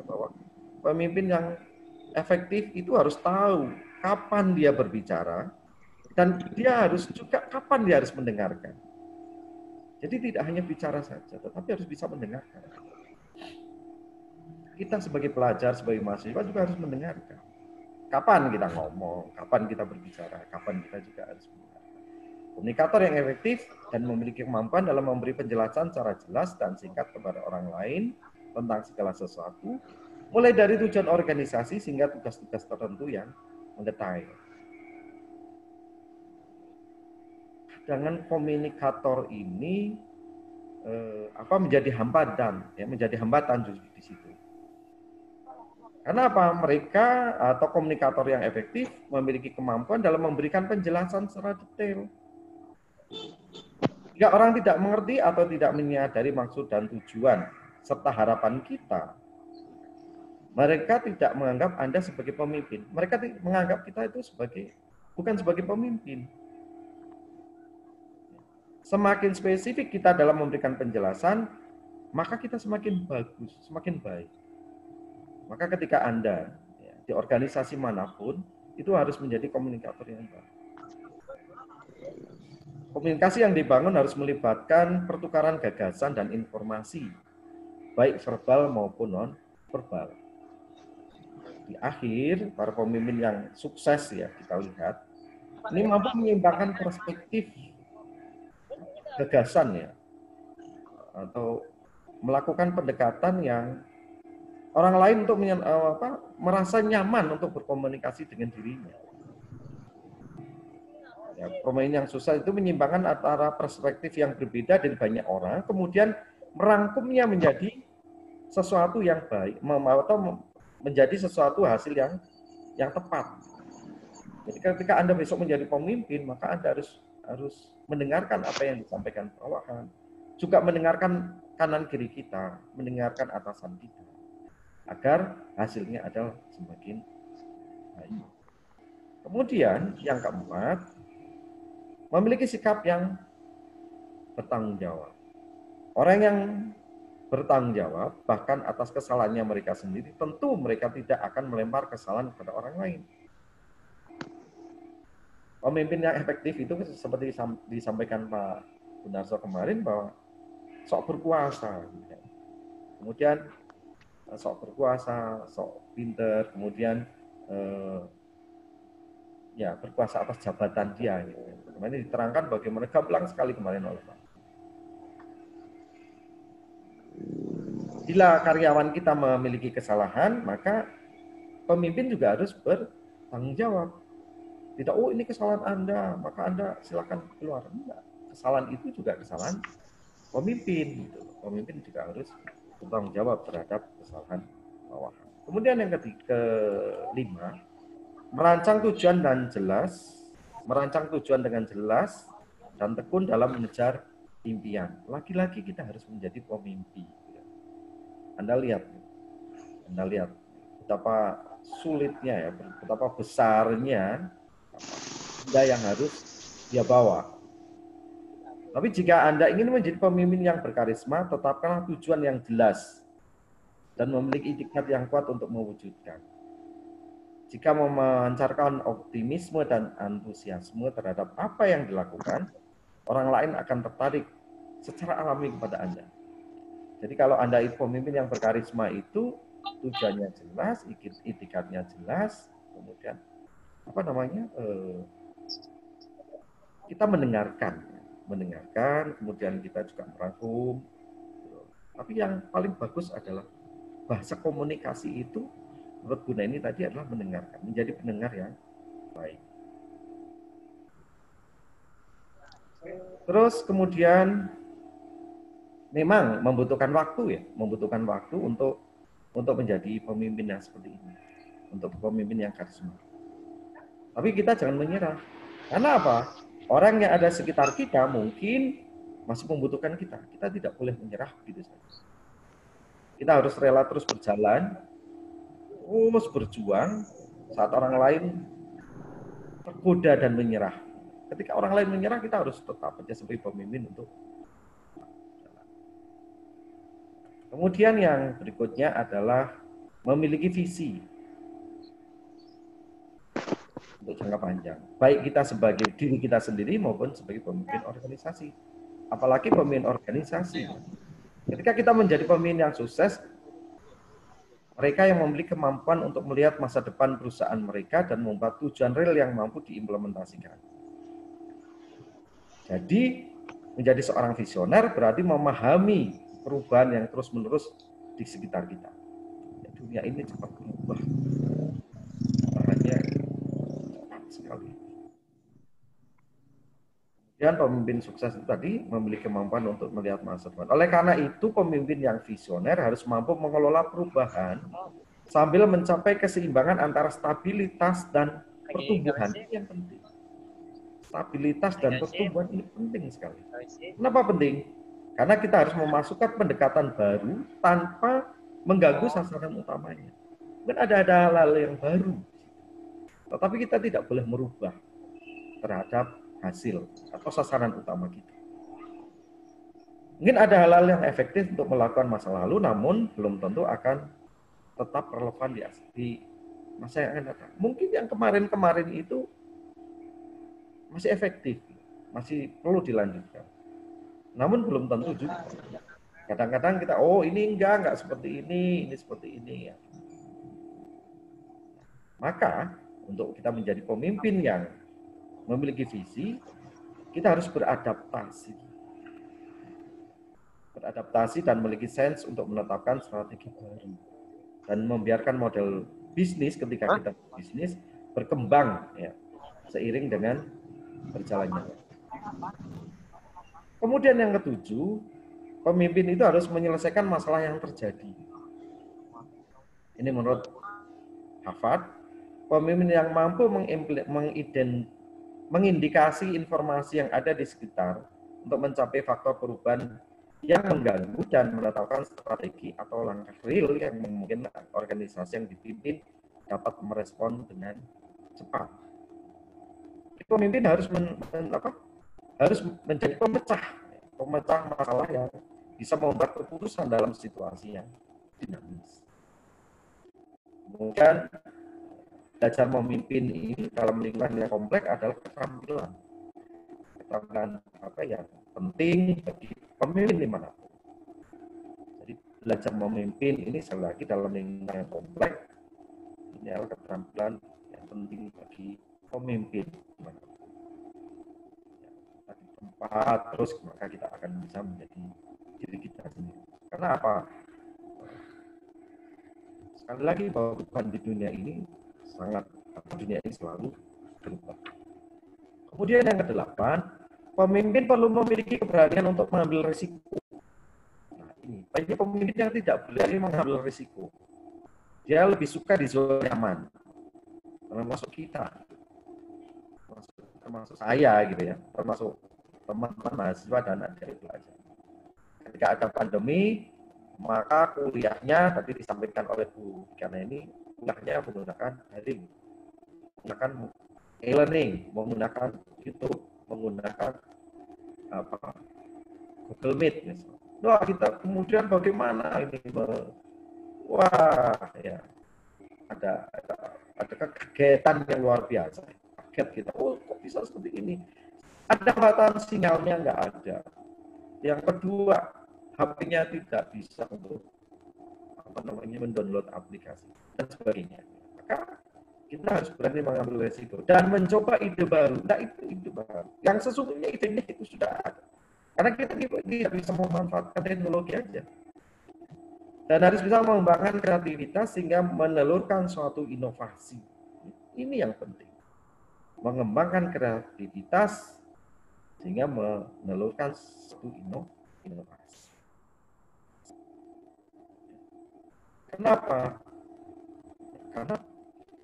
bahwa pemimpin yang efektif itu harus tahu kapan dia berbicara dan dia harus juga kapan dia harus mendengarkan. Jadi tidak hanya bicara saja, tetapi harus bisa mendengarkan. Kita sebagai pelajar, sebagai mahasiswa juga harus mendengarkan. Kapan kita ngomong, kapan kita berbicara, kapan kita juga harus mendengarkan. Komunikator yang efektif dan memiliki kemampuan dalam memberi penjelasan secara jelas dan singkat kepada orang lain tentang segala sesuatu, mulai dari tujuan organisasi sehingga tugas-tugas tertentu yang mendetail. Dengan komunikator ini menjadi hambatan justru di situ. Karena apa? Mereka atau komunikator yang efektif memiliki kemampuan dalam memberikan penjelasan secara detail. Jika orang tidak mengerti atau tidak menyadari maksud dan tujuan serta harapan kita, mereka tidak menganggap Anda sebagai pemimpin. Mereka menganggap kita itu bukan sebagai pemimpin. Semakin spesifik kita dalam memberikan penjelasan, maka kita semakin bagus, semakin baik. Maka ketika Anda di organisasi manapun, itu harus menjadi komunikator yang baik. Komunikasi yang dibangun harus melibatkan pertukaran gagasan dan informasi, baik verbal maupun non-verbal. Di akhir, para pemimpin yang sukses kita lihat, ini mampu menyeimbangkan perspektif gagasan atau melakukan pendekatan yang orang lain untuk merasa nyaman untuk berkomunikasi dengan dirinya. Pemimpin yang sukses itu menyeimbangkan antara perspektif yang berbeda dari banyak orang, kemudian merangkumnya menjadi sesuatu yang baik atau menjadi sesuatu hasil yang tepat. Jadi ketika Anda besok menjadi pemimpin, maka Anda harus mendengarkan apa yang disampaikan bawahan, juga mendengarkan kanan kiri kita, mendengarkan atasan kita, agar hasilnya adalah semakin baik. Kemudian yang keempat, memiliki sikap yang bertanggung jawab. Orang yang bertanggung jawab, bahkan atas kesalahannya mereka sendiri, tentu mereka tidak akan melempar kesalahan kepada orang lain. Pemimpin yang efektif itu seperti disampaikan Pak Gunarso kemarin bahwa sok berkuasa. Kemudian sok berkuasa, sok pinter, kemudian berkuasa atas jabatan dia. Kemarin diterangkan bagaimana gamblang sekali kemarin oleh Pak. Bila karyawan kita memiliki kesalahan, maka pemimpin juga harus bertanggung jawab. Tidak, ini kesalahan Anda, maka Anda silakan keluar. Enggak. Kesalahan itu juga kesalahan pemimpin. Pemimpin juga harus bertanggung jawab terhadap kesalahan bawahan. Kemudian yang kelima, merancang tujuan dengan jelas dan tekun dalam mengejar impian. Lagi-lagi kita harus menjadi pemimpin. Anda lihat betapa sulitnya ya, betapa besarnya Anda yang harus dia bawa. Tapi jika Anda ingin menjadi pemimpin yang berkarisma, tetapkanlah tujuan yang jelas dan memiliki itikat yang kuat untuk mewujudkan. Jika memancarkan optimisme dan antusiasme terhadap apa yang dilakukan, orang lain akan tertarik secara alami kepada Anda. Jadi kalau Anda itu pemimpin yang berkarisma itu tujuannya jelas, itikadnya jelas, kemudian kita mendengarkan, kemudian kita juga merangkum. Tapi yang paling bagus adalah bahasa komunikasi itu, menurut Bu Neni tadi adalah mendengarkan, menjadi pendengar yang baik. Terus kemudian memang membutuhkan waktu untuk menjadi pemimpin yang seperti ini, untuk pemimpin yang karisma. Tapi kita jangan menyerah. Karena apa? Orang yang ada sekitar kita mungkin masih membutuhkan kita. Kita tidak boleh menyerah begitu saja. Kita harus rela terus berjalan, terus berjuang saat orang lain tergoda dan menyerah. Ketika orang lain menyerah, kita harus tetap saja sebagai pemimpin untuk. Kemudian yang berikutnya adalah memiliki visi untuk jangka panjang. Baik kita sebagai diri kita sendiri maupun sebagai pemimpin organisasi. Apalagi pemimpin organisasi. Ketika kita menjadi pemimpin yang sukses, mereka yang memiliki kemampuan untuk melihat masa depan perusahaan mereka dan membuat tujuan real yang mampu diimplementasikan. Jadi, menjadi seorang visioner berarti memahami perubahan yang terus-menerus di sekitar kita. Ya, dunia ini cepat berubah. Hanya cepat sekali. Dan pemimpin sukses itu tadi memiliki kemampuan untuk melihat masa depan. Oleh karena itu, pemimpin yang visioner harus mampu mengelola perubahan sambil mencapai keseimbangan antara stabilitas dan pertumbuhan. Ini yang penting. Stabilitas dan pertumbuhan ini penting sekali. Kenapa penting? Karena kita harus memasukkan pendekatan baru tanpa mengganggu sasaran utamanya. Mungkin ada hal-hal yang baru, tetapi kita tidak boleh merubah terhadap hasil atau sasaran utama kita. Mungkin ada hal-hal yang efektif untuk melakukan masa lalu, namun belum tentu akan tetap relevan di masa yang akan datang. Mungkin yang kemarin-kemarin itu masih efektif, masih perlu dilanjutkan. Namun belum tentu juga. Kadang-kadang kita, ini enggak seperti ini seperti ini. Ya. Maka, untuk kita menjadi pemimpin yang memiliki visi, kita harus beradaptasi. Beradaptasi dan memiliki sense untuk menetapkan strategi baru. Dan membiarkan model bisnis ketika kita bisnis berkembang ya, seiring dengan berjalannya. Kemudian yang ketujuh, pemimpin itu harus menyelesaikan masalah yang terjadi. Ini menurut Harvard, pemimpin yang mampu mengindikasi informasi yang ada di sekitar untuk mencapai faktor perubahan yang mengganggu dan menetapkan strategi atau langkah real yang memungkinkan organisasi yang dipimpin dapat merespon dengan cepat. Pemimpin harus menjadi pemecah masalah yang bisa membuat keputusan dalam situasi yang dinamis. Kemudian belajar memimpin ini dalam lingkungan yang kompleks adalah keterampilan yang penting bagi pemimpin dimanapun. Jadi belajar memimpin ini sekali lagi dalam lingkungan yang kompleks ini adalah keterampilan yang penting bagi pemimpin dimanapun. Tempat terus maka kita akan bisa menjadi diri kita sendiri. Karena apa? Sekali lagi bahwa di dunia ini dunia ini selalu berubah. Kemudian yang kedelapan, pemimpin perlu memiliki keberanian untuk mengambil risiko. Nah, ini banyak pemimpin yang tidak berani mengambil risiko. Dia lebih suka di zona nyaman. Termasuk kita, termasuk saya gitu ya, termasuk teman-teman mahasiswa dan adik pelajar. Ketika ada pandemi, maka kuliahnya tadi disampaikan oleh Bu Diana ini kuliahnya menggunakan daring, menggunakan e-learning, menggunakan YouTube, menggunakan Google Meet misalnya. Wah, kita kemudian bagaimana ini? Wah, ya ada kegiatan yang luar biasa. Kaget kita, oh kok bisa seperti ini? Ada hambatan sinyalnya nggak ada. Yang kedua, HP-nya tidak bisa untuk mendownload aplikasi dan sebagainya. Maka kita harus berani mengambil resiko dan mencoba ide baru. Nah, itu ide baru. Yang sesungguhnya idenya itu sudah ada. Karena kita tidak bisa memanfaatkan teknologi aja. Dan harus bisa mengembangkan kreativitas sehingga menelurkan suatu inovasi. Ini yang penting. Mengembangkan kreativitas sehingga menelurkan suatu inovasi. Kenapa? Karena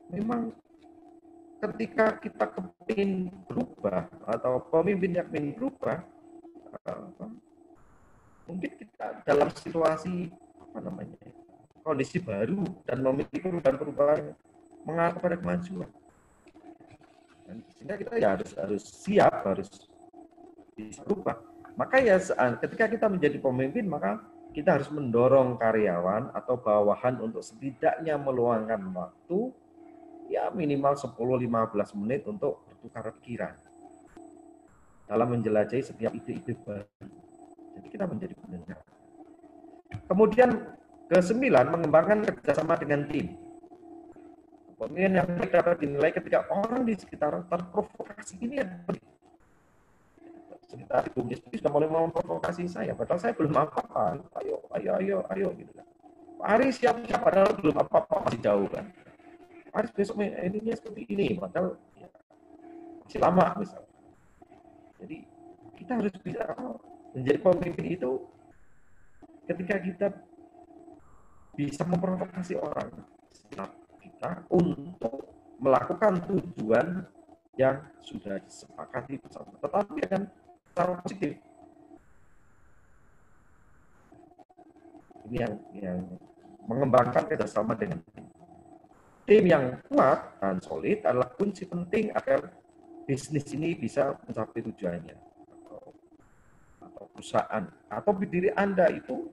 memang ketika kita kepingin berubah atau pemimpin yang ingin berubah, mungkin kita dalam situasi kondisi baru dan memiliki perubahan-perubahan mengarah kepada kemajuan. Dan sehingga kita ya harus siap, harus bisa berubah. Maka ya ketika kita menjadi pemimpin, maka kita harus mendorong karyawan atau bawahan untuk setidaknya meluangkan waktu ya minimal 10-15 menit untuk bertukar pikiran dalam menjelajahi setiap ide-ide baru. Jadi kita menjadi pendengar. Kemudian ke-9, mengembangkan kerjasama dengan tim. Pemimpin yang dapat dinilai ketika orang di sekitar terprovokasi. Ini yang penting. Sekitar Bung Yusuf sudah mulai memprovokasi saya, padahal saya belum apa-apa. Ayo gitu kan. Pak Aris siap-siap, padahal belum apa-apa, masih jauh kan. Pak Aris besok ininya seperti ini, padahal ya, masih lama misalnya. Jadi kita harus bisa menjadi pemimpin itu ketika kita bisa memprovokasi orang kita untuk melakukan tujuan yang sudah disepakati bersama, tetapi dengan cara positif. Ini yang mengembangkan kerjasama dengan tim yang kuat dan solid adalah kunci penting agar bisnis ini bisa mencapai tujuannya, atau perusahaan atau diri Anda itu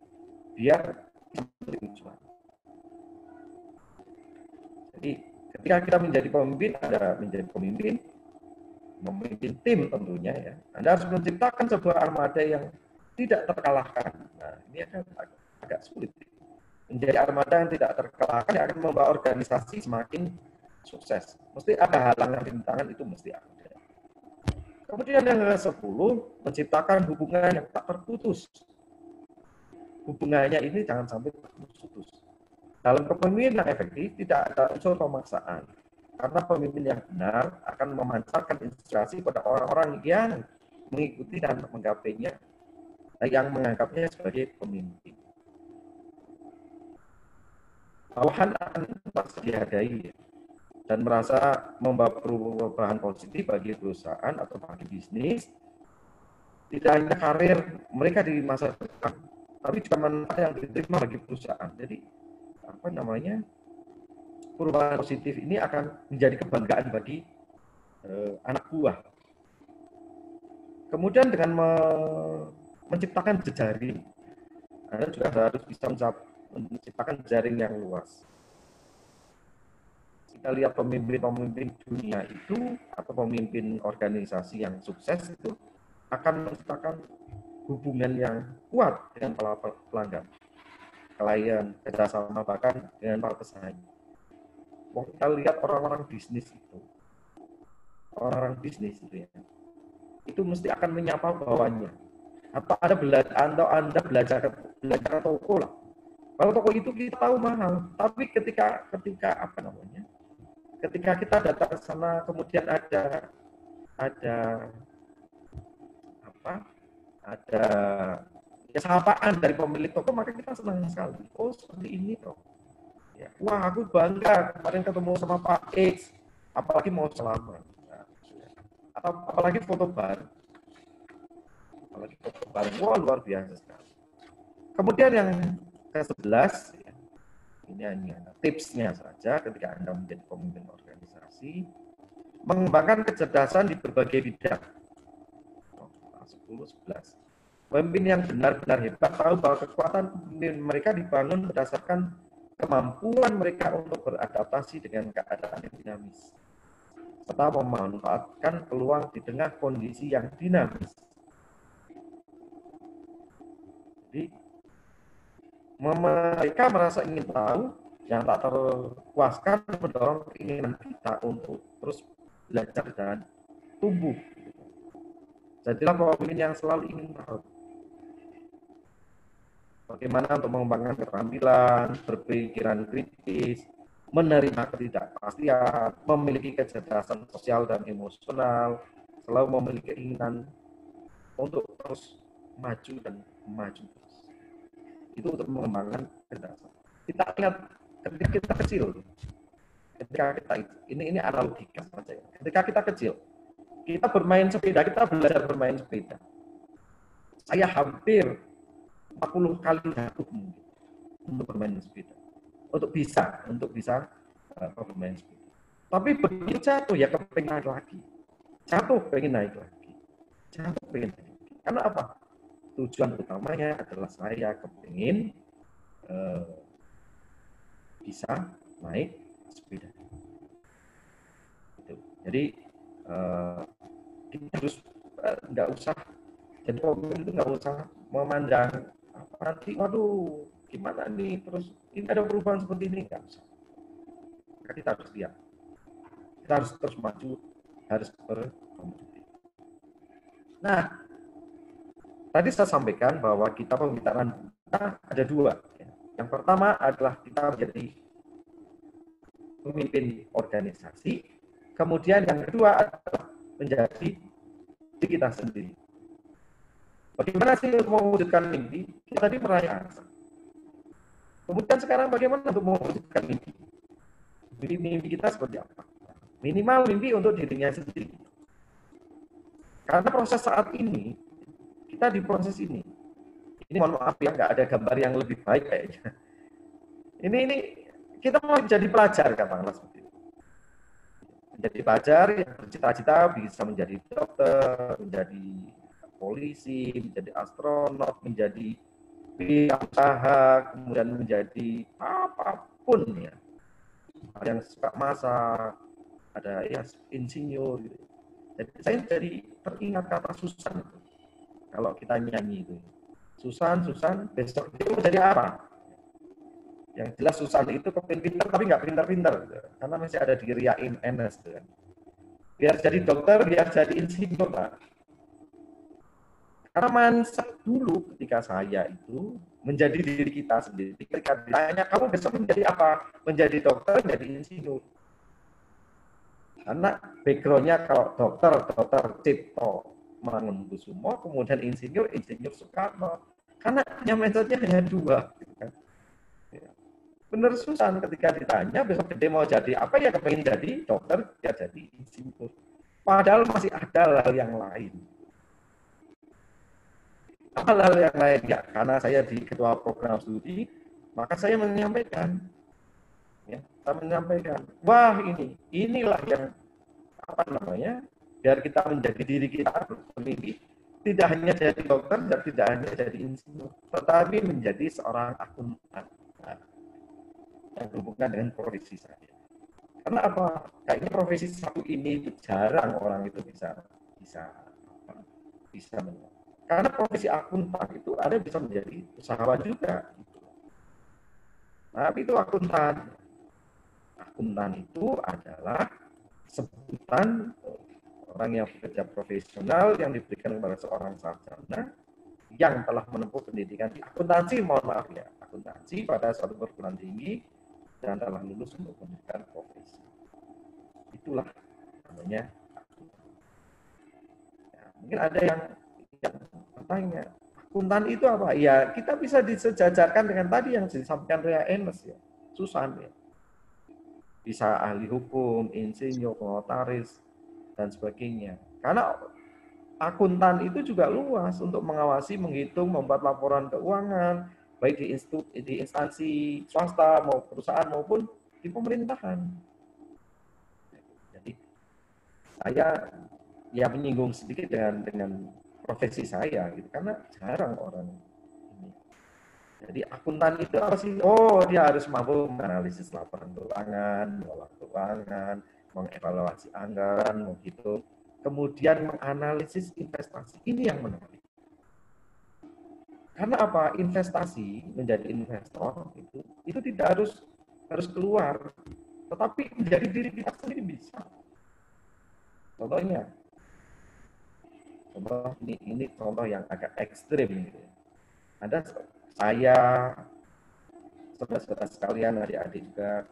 biar tujuan. Jadi ketika kita menjadi pemimpin, Anda menjadi pemimpin, memimpin tim tentunya ya. Anda harus menciptakan sebuah armada yang tidak terkalahkan. Nah, ini agak sulit. Menjadi armada yang tidak terkalahkan yang akan membawa organisasi semakin sukses. Mesti ada halangan rintangan, itu mesti ada. Kemudian yang ke-10, menciptakan hubungan yang tak terputus. Hubungannya ini jangan sampai terputus. Dalam kepemimpinan yang efektif tidak ada unsur pemaksaan. Karena pemimpin yang benar akan memancarkan inspirasi pada orang-orang yang mengikuti dan menggapainya, yang menganggapnya sebagai pemimpin. Bawahan akan merasa dihargai dan merasa membawa perubahan positif bagi perusahaan atau bagi bisnis. Tidak hanya karir mereka di masa depan, tapi juga manfaat yang diterima bagi perusahaan. Jadi perubahan positif ini akan menjadi kebanggaan bagi anak buah. Kemudian dengan menciptakan jejaring, Anda juga harus bisa menciptakan jaring yang luas. Kita lihat pemimpin-pemimpin dunia itu atau pemimpin organisasi yang sukses itu akan menciptakan hubungan yang kuat dengan pelanggan, klien, kerjasama bahkan dengan para pesaing. Kita lihat orang-orang bisnis itu ya, itu mesti akan menyapa bawahnya. Atau Anda belajar toko lah. Kalau toko itu kita tahu mahal, tapi ketika kita datang ke sana kemudian ada kesapaan dari pemilik toko, maka kita senang sekali. Oh, seperti ini toh. Ya. Wah, aku bangga kemarin ketemu sama Pak X, apalagi mau selamat. Nah, atau apalagi foto bareng. Wah, luar biasa sekali. Kemudian yang ke-11, Ini hanya tipsnya saja ketika Anda menjadi pemimpin organisasi, mengembangkan kecerdasan di berbagai bidang. 10, 11. Pemimpin yang benar-benar hebat tahu bahwa kekuatan pemimpin mereka dibangun berdasarkan kemampuan mereka untuk beradaptasi dengan keadaan yang dinamis, serta memanfaatkan peluang di tengah kondisi yang dinamis. Jadi, mereka merasa ingin tahu, yang tak terpuaskan mendorong keinginan kita untuk terus belajar dan tumbuh. Jadilah pemimpin yang selalu ingin tahu bagaimana untuk mengembangkan keterampilan, berpikiran kritis, menerima ketidakpastian, memiliki kecerdasan sosial dan emosional, selalu memiliki keinginan untuk terus maju dan maju. Itu untuk mengembangkan kecerdasan. Kita ingat ketika kita kecil, ini analogikan saja. Ketika kita kecil, kita bermain sepeda, kita belajar bermain sepeda. Saya hampir 40 kali jatuh mungkin untuk bermain sepeda. Untuk bisa bermain sepeda. Tapi begitu jatuh ya kepengen naik lagi. Jatuh pengen naik lagi. Jatuh pengen naik lagi. Karena apa? Tujuan utamanya adalah saya kepingin bisa naik sepeda. Gitu. Jadi kita harus nggak usah, jadi pemimpin itu nggak usah memandang nanti, waduh gimana nih, terus ini ada perubahan seperti ini, nggak usah. Kita harus lihat, kita harus terus maju, harus berkompetisi. Nah, tadi saya sampaikan bahwa kita pembicaraan kita ada dua. Yang pertama adalah kita menjadi pemimpin organisasi. Kemudian yang kedua adalah menjadi diri kita sendiri. Bagaimana sih untuk mewujudkan mimpi? Kita tadi meraih asa. Kemudian sekarang bagaimana untuk mewujudkan mimpi? Mimpi kita seperti apa? Minimal mimpi untuk dirinya sendiri. Karena proses saat ini, kita di proses ini mohon maaf ya, nggak ada gambar yang lebih baik kayaknya. Ini kita mau jadi pelajar, katakanlah seperti itu. Menjadi pelajar yang bercita-cita bisa menjadi dokter, menjadi polisi, menjadi astronot, menjadi wirausaha, kemudian menjadi apapun ya. Ada yang suka masak, ada ya insinyur gitu. Jadi saya jadi teringat kata Susan itu. Kalau kita nyanyi itu. Susan, besok dia mau jadi apa? Yang jelas Susan itu kepingin pintar tapi nggak pintar-pintar. Karena masih ada di Ria Enes. Biar jadi dokter, biar jadi insinyur. Pak. Karena mindset dulu ketika saya itu menjadi diri kita sendiri. Ketika ditanya, kamu besok menjadi apa? Menjadi dokter, menjadi insinyur. Karena background-nya kalau dokter Cipto Mangunkusumo, kemudian insinyur Soekarno. Karena mindset-nya hanya dua. Gitu kan. Ya. Benar Susan ketika ditanya, besok gede mau jadi apa, ya kepengen jadi dokter, ya jadi insinyur. Padahal masih ada hal yang lain. Hal-hal yang lain ya, karena saya di ketua program studi, maka saya menyampaikan, wah inilah yang apa namanya, biar kita menjadi diri kita sendiri, tidak hanya jadi dokter dan tidak hanya jadi insinyur, tetapi menjadi seorang akuntan yang berhubungan dengan profesi saya. Karena apa? Kayaknya profesi satu ini itu jarang orang itu bisa menang. Karena profesi akuntan itu ada bisa menjadi usahawan juga. Tapi itu akuntan. Akuntan itu adalah sebutan orang yang bekerja profesional yang diberikan kepada seorang sarjana yang telah menempuh pendidikan di akuntansi, akuntansi pada suatu perguruan tinggi dan telah lulus untuk pendidikan profesi. Itulah namanya akuntan. Ya, mungkin ada yang bertanya, akuntan itu apa? Ya, kita bisa disejajarkan dengan tadi yang disampaikan Ria Enes ya, Susan ya. Bisa ahli hukum, insinyur, notaris, dan sebagainya. Karena akuntan itu juga luas untuk mengawasi, menghitung, membuat laporan keuangan, baik di instansi swasta maupun perusahaan maupun di pemerintahan. Jadi saya ya menyinggung sedikit dengan profesi saya gitu, karena jarang orang ini. Jadi akuntan itu apa sih? Oh, dia harus mampu menganalisis laporan keuangan, mengelola keuangan, mengevaluasi anggaran, begitu. Kemudian menganalisis investasi. Ini yang menarik. Karena apa? Investasi, menjadi investor itu tidak harus keluar, tetapi menjadi diri kita sendiri bisa. Contohnya, ini contoh yang agak ekstrim. Gitu. Ada saya, saudara-saudara sekalian, adik-adik juga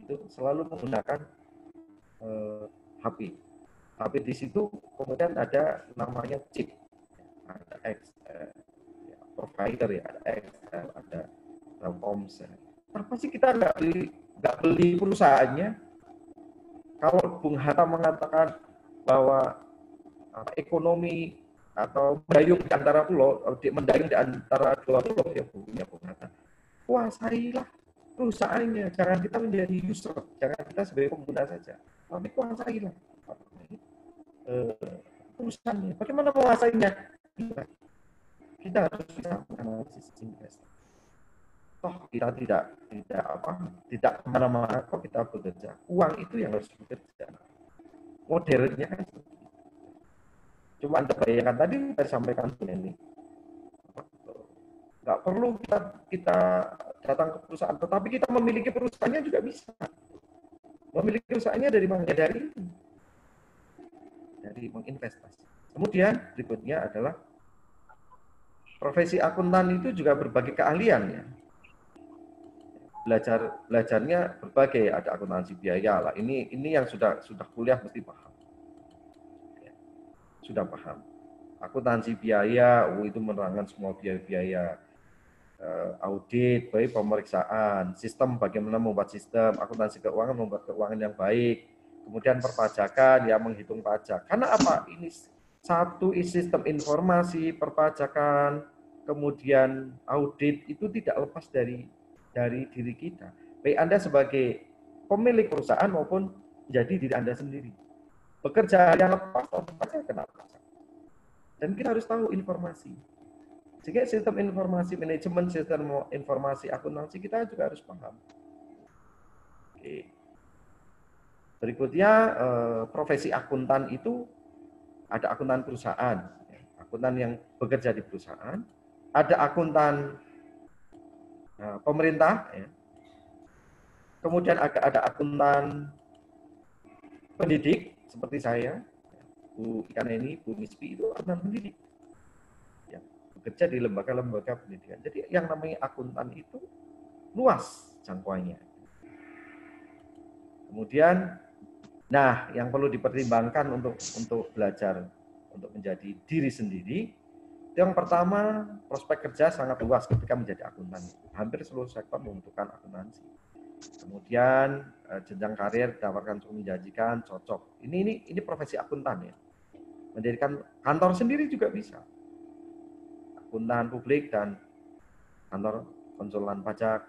itu selalu menggunakan HP. HP di situ kemudian ada namanya chip, ada provider ya, ada Excel, ada Telkomsel. Apa sih kita nggak beli perusahaannya? Kalau Bung Hatta mengatakan bahwa ekonomi atau mendayung di antara pulau, mendayung di antara dua pulau ya Bung Hatta, kuasailah perusahaannya, jangan kita menjadi user, jangan kita sebagai pengguna saja, tapi kuasailah perusahaannya. Bagaimana menguasainya? Kita harus bisa menganalisis investasi. Toh kita tidak kemana-mana kok kita bekerja. Uang itu yang harus bekerja. Modernnya kan cuma Anda bayangkan tadi saya sampaikan ini. Nggak perlu kita datang ke perusahaan, tetapi kita memiliki perusahaannya juga bisa. Memiliki perusahaannya dari mana? Dari menginvestasi. Kemudian berikutnya adalah profesi akuntan itu juga berbagai keahlian ya. Belajarnya berbagai, ada akuntansi biaya lah. Ini yang sudah kuliah mesti paham. Ya, sudah paham. Akuntansi biaya, itu menerangkan semua biaya-biaya. Audit, baik pemeriksaan, sistem bagaimana membuat sistem, akuntansi keuangan membuat keuangan yang baik. Kemudian perpajakan, ya menghitung pajak. Karena apa? Ini satu sistem informasi perpajakan, kemudian audit itu tidak lepas dari diri kita. Baik Anda sebagai pemilik perusahaan maupun menjadi diri Anda sendiri. Bekerja yang lepas, pajak kena pajak. Dan kita harus tahu informasi. Sehingga sistem informasi manajemen, sistem informasi akuntansi kita juga harus paham. Oke. Berikutnya profesi akuntan itu ada akuntan perusahaan, akuntan yang bekerja di perusahaan, ada akuntan pemerintah, ya. Kemudian ada akuntan pendidik seperti saya, Bu Ikaneni, Bu Mispi itu akuntan pendidik, ya, bekerja di lembaga-lembaga pendidikan. Jadi yang namanya akuntan itu luas jangkauannya. Kemudian, nah yang perlu dipertimbangkan untuk belajar untuk menjadi diri sendiri. Yang pertama, prospek kerja sangat luas ketika menjadi akuntan. Hampir seluruh sektor membutuhkan akuntansi. Kemudian jenjang karir ditawarkan cukup menjanjikan, cocok. Ini profesi akuntan ya. Mendirikan kantor sendiri juga bisa. Akuntan publik dan kantor konsulan pajak.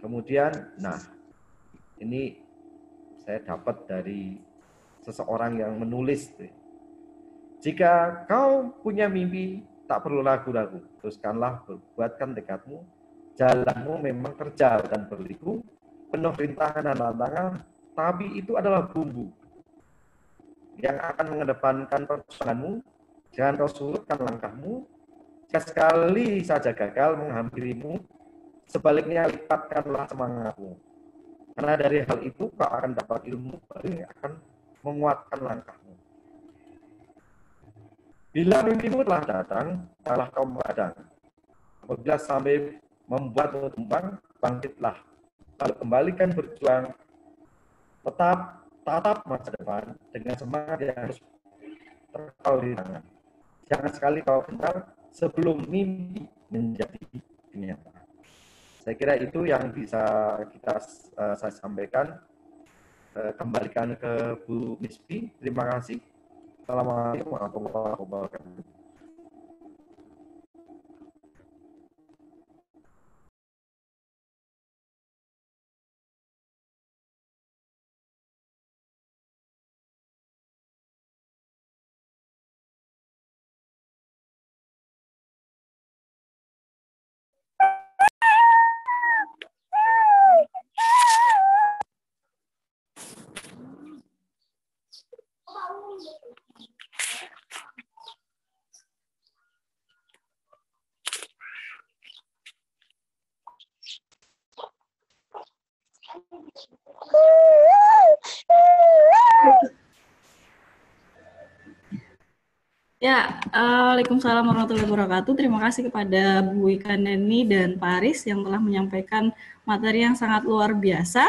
Kemudian, nah ini saya dapat dari seseorang yang menulis. Jika kau punya mimpi, tak perlu ragu-ragu. Teruskanlah, buatkan tekadmu. Jalanmu memang terjal dan berliku, penuh rintangan dan tantangan, tapi itu adalah bumbu yang akan mengedepankan perjuanganmu. Jangan kau surutkan langkahmu. Jika sekali saja gagal menghampirimu, sebaliknya lipatkanlah semangatmu. Karena dari hal itu kau akan dapat ilmu baru yang akan menguatkan langkahmu. Bila mimpimu telah datang, malah kau menghadang. Apabila sampai membuatmu tumbang, bangkitlah. Lalu kembalikan berjuang, tetap tatap masa depan dengan semangat yang harus terkawal di tangan. Jangan sekali kau kenal sebelum mimpi menjadi kenyataan. Saya kira itu yang bisa saya sampaikan. Kembalikan ke Bu Mispi. Terima kasih. Assalamualaikum warahmatullahi wabarakatuh. Ya, Waalaikumsalam warahmatullahi wabarakatuh. Terima kasih kepada Bu Ika Neni dan Pak Aris yang telah menyampaikan materi yang sangat luar biasa.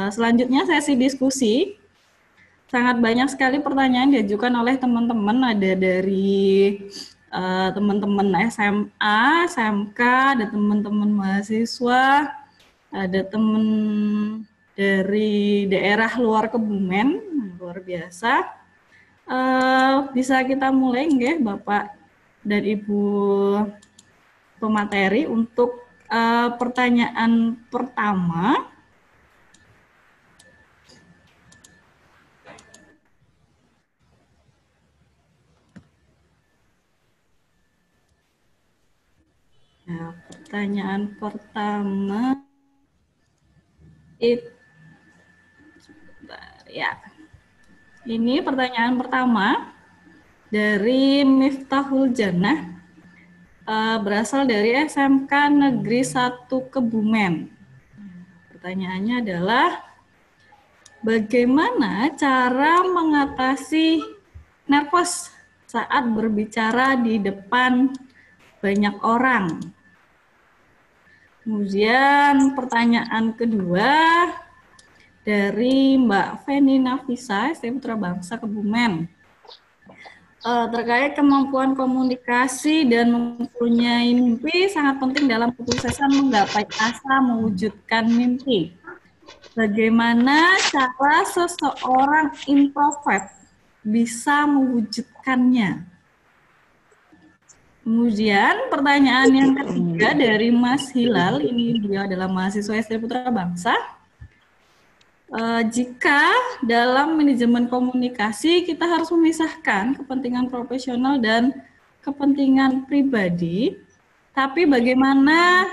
Selanjutnya sesi diskusi. Sangat banyak sekali pertanyaan diajukan oleh teman-teman, ada dari teman-teman SMA, SMK, ada teman-teman mahasiswa, ada teman dari daerah luar Kebumen, luar biasa. Bisa kita mulai nggih Bapak dan Ibu pemateri untuk pertanyaan pertama. Nah, pertanyaan pertama itu ya. Ini pertanyaan pertama dari Miftahul Jannah, berasal dari SMK Negeri 1 Kebumen. Pertanyaannya adalah, bagaimana cara mengatasi nervous saat berbicara di depan banyak orang? Kemudian pertanyaan kedua, dari Mbak Feni Nafisa, ST Putra Bangsa Kebumen, terkait kemampuan komunikasi dan mempunyai mimpi sangat penting dalam kesuksesan menggapai asa mewujudkan mimpi. Bagaimana cara seseorang introvert bisa mewujudkannya? Kemudian pertanyaan yang ketiga dari Mas Hilal, ini dia adalah mahasiswa ST Putra Bangsa. Jika dalam manajemen komunikasi kita harus memisahkan kepentingan profesional dan kepentingan pribadi, tapi bagaimana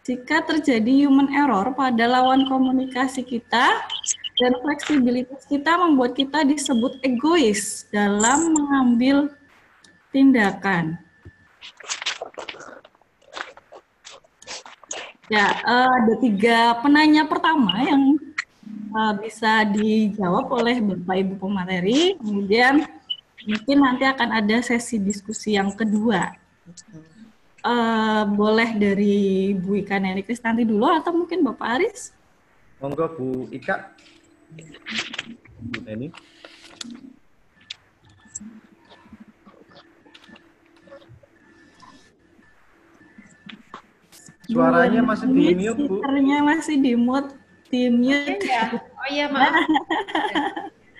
jika terjadi human error pada lawan komunikasi kita dan fleksibilitas kita membuat kita disebut egois dalam mengambil tindakan? Ya, ada 3 penanya pertama yang bisa dijawab oleh Bapak Ibu pemateri, kemudian mungkin nanti akan ada sesi diskusi yang kedua. Boleh dari Bu Ika Neni Kristanti dulu atau mungkin Bapak Aris? Monggo Bu Ika. Bu Neni. Suaranya masih di mute, Bu. Suaranya masih di mute. Oh iya, maaf.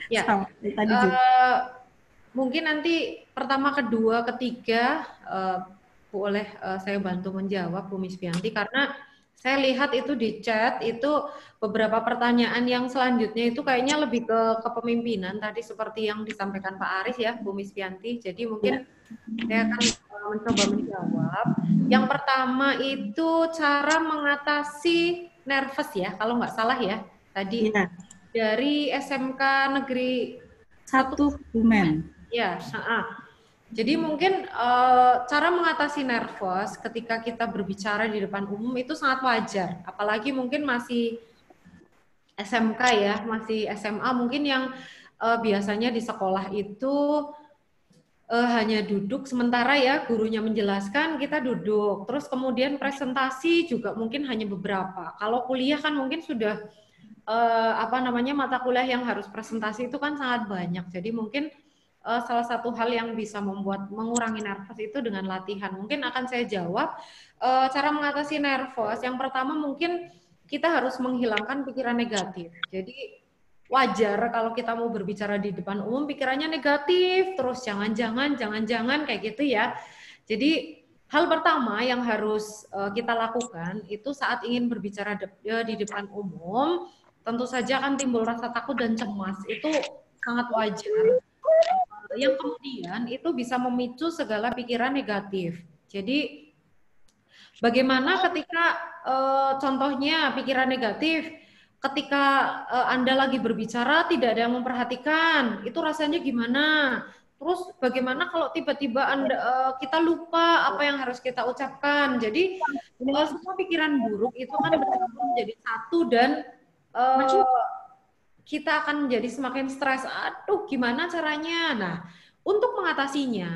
Ya. Mungkin nanti pertama, kedua, ketiga boleh saya bantu menjawab Bu Misfianti, karena saya lihat itu di chat itu beberapa pertanyaan yang selanjutnya itu kayaknya lebih ke kepemimpinan tadi seperti yang disampaikan Pak Aris ya, Bu Misfianti. Jadi mungkin saya akan mencoba menjawab. Yang pertama itu cara mengatasi nervous ya, kalau nggak salah ya, tadi dari SMK Negeri 1 Kebumen. Ya, jadi mungkin cara mengatasi nervous ketika kita berbicara di depan umum itu sangat wajar, apalagi mungkin masih SMK ya, masih SMA mungkin yang biasanya di sekolah itu hanya duduk sementara ya, gurunya menjelaskan kita duduk, terus kemudian presentasi juga mungkin hanya beberapa. Kalau kuliah kan mungkin sudah mata kuliah yang harus presentasi itu kan sangat banyak. Jadi mungkin salah satu hal yang bisa mengurangi nervous itu dengan latihan. Mungkin akan saya jawab cara mengatasi nervous. Yang pertama mungkin kita harus menghilangkan pikiran negatif. Jadi wajar kalau kita mau berbicara di depan umum pikirannya negatif, terus jangan-jangan kayak gitu ya. Jadi hal pertama yang harus kita lakukan itu saat ingin berbicara di depan umum, tentu saja akan timbul rasa takut dan cemas, itu sangat wajar. Yang kemudian itu bisa memicu segala pikiran negatif. Jadi bagaimana ketika contohnya pikiran negatif, ketika Anda lagi berbicara tidak ada yang memperhatikan, itu rasanya gimana? Terus bagaimana kalau tiba-tiba kita lupa apa yang harus kita ucapkan? Jadi semua pikiran buruk itu kan bercampur menjadi satu dan kita akan menjadi semakin stres. Aduh, gimana caranya? Nah, Untuk mengatasinya,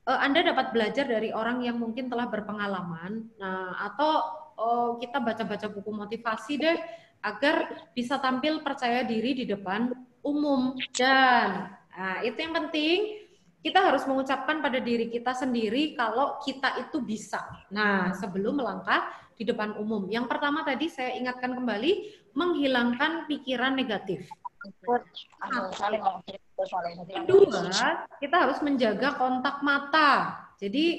Anda dapat belajar dari orang yang mungkin telah berpengalaman, atau kita baca-baca buku motivasi deh, agar bisa tampil percaya diri di depan umum. Dan itu yang penting, kita harus mengucapkan pada diri kita sendiri kalau kita itu bisa. Nah, sebelum melangkah di depan umum. Yang pertama tadi saya ingatkan kembali, menghilangkan pikiran negatif. Kedua, kita harus menjaga kontak mata. Jadi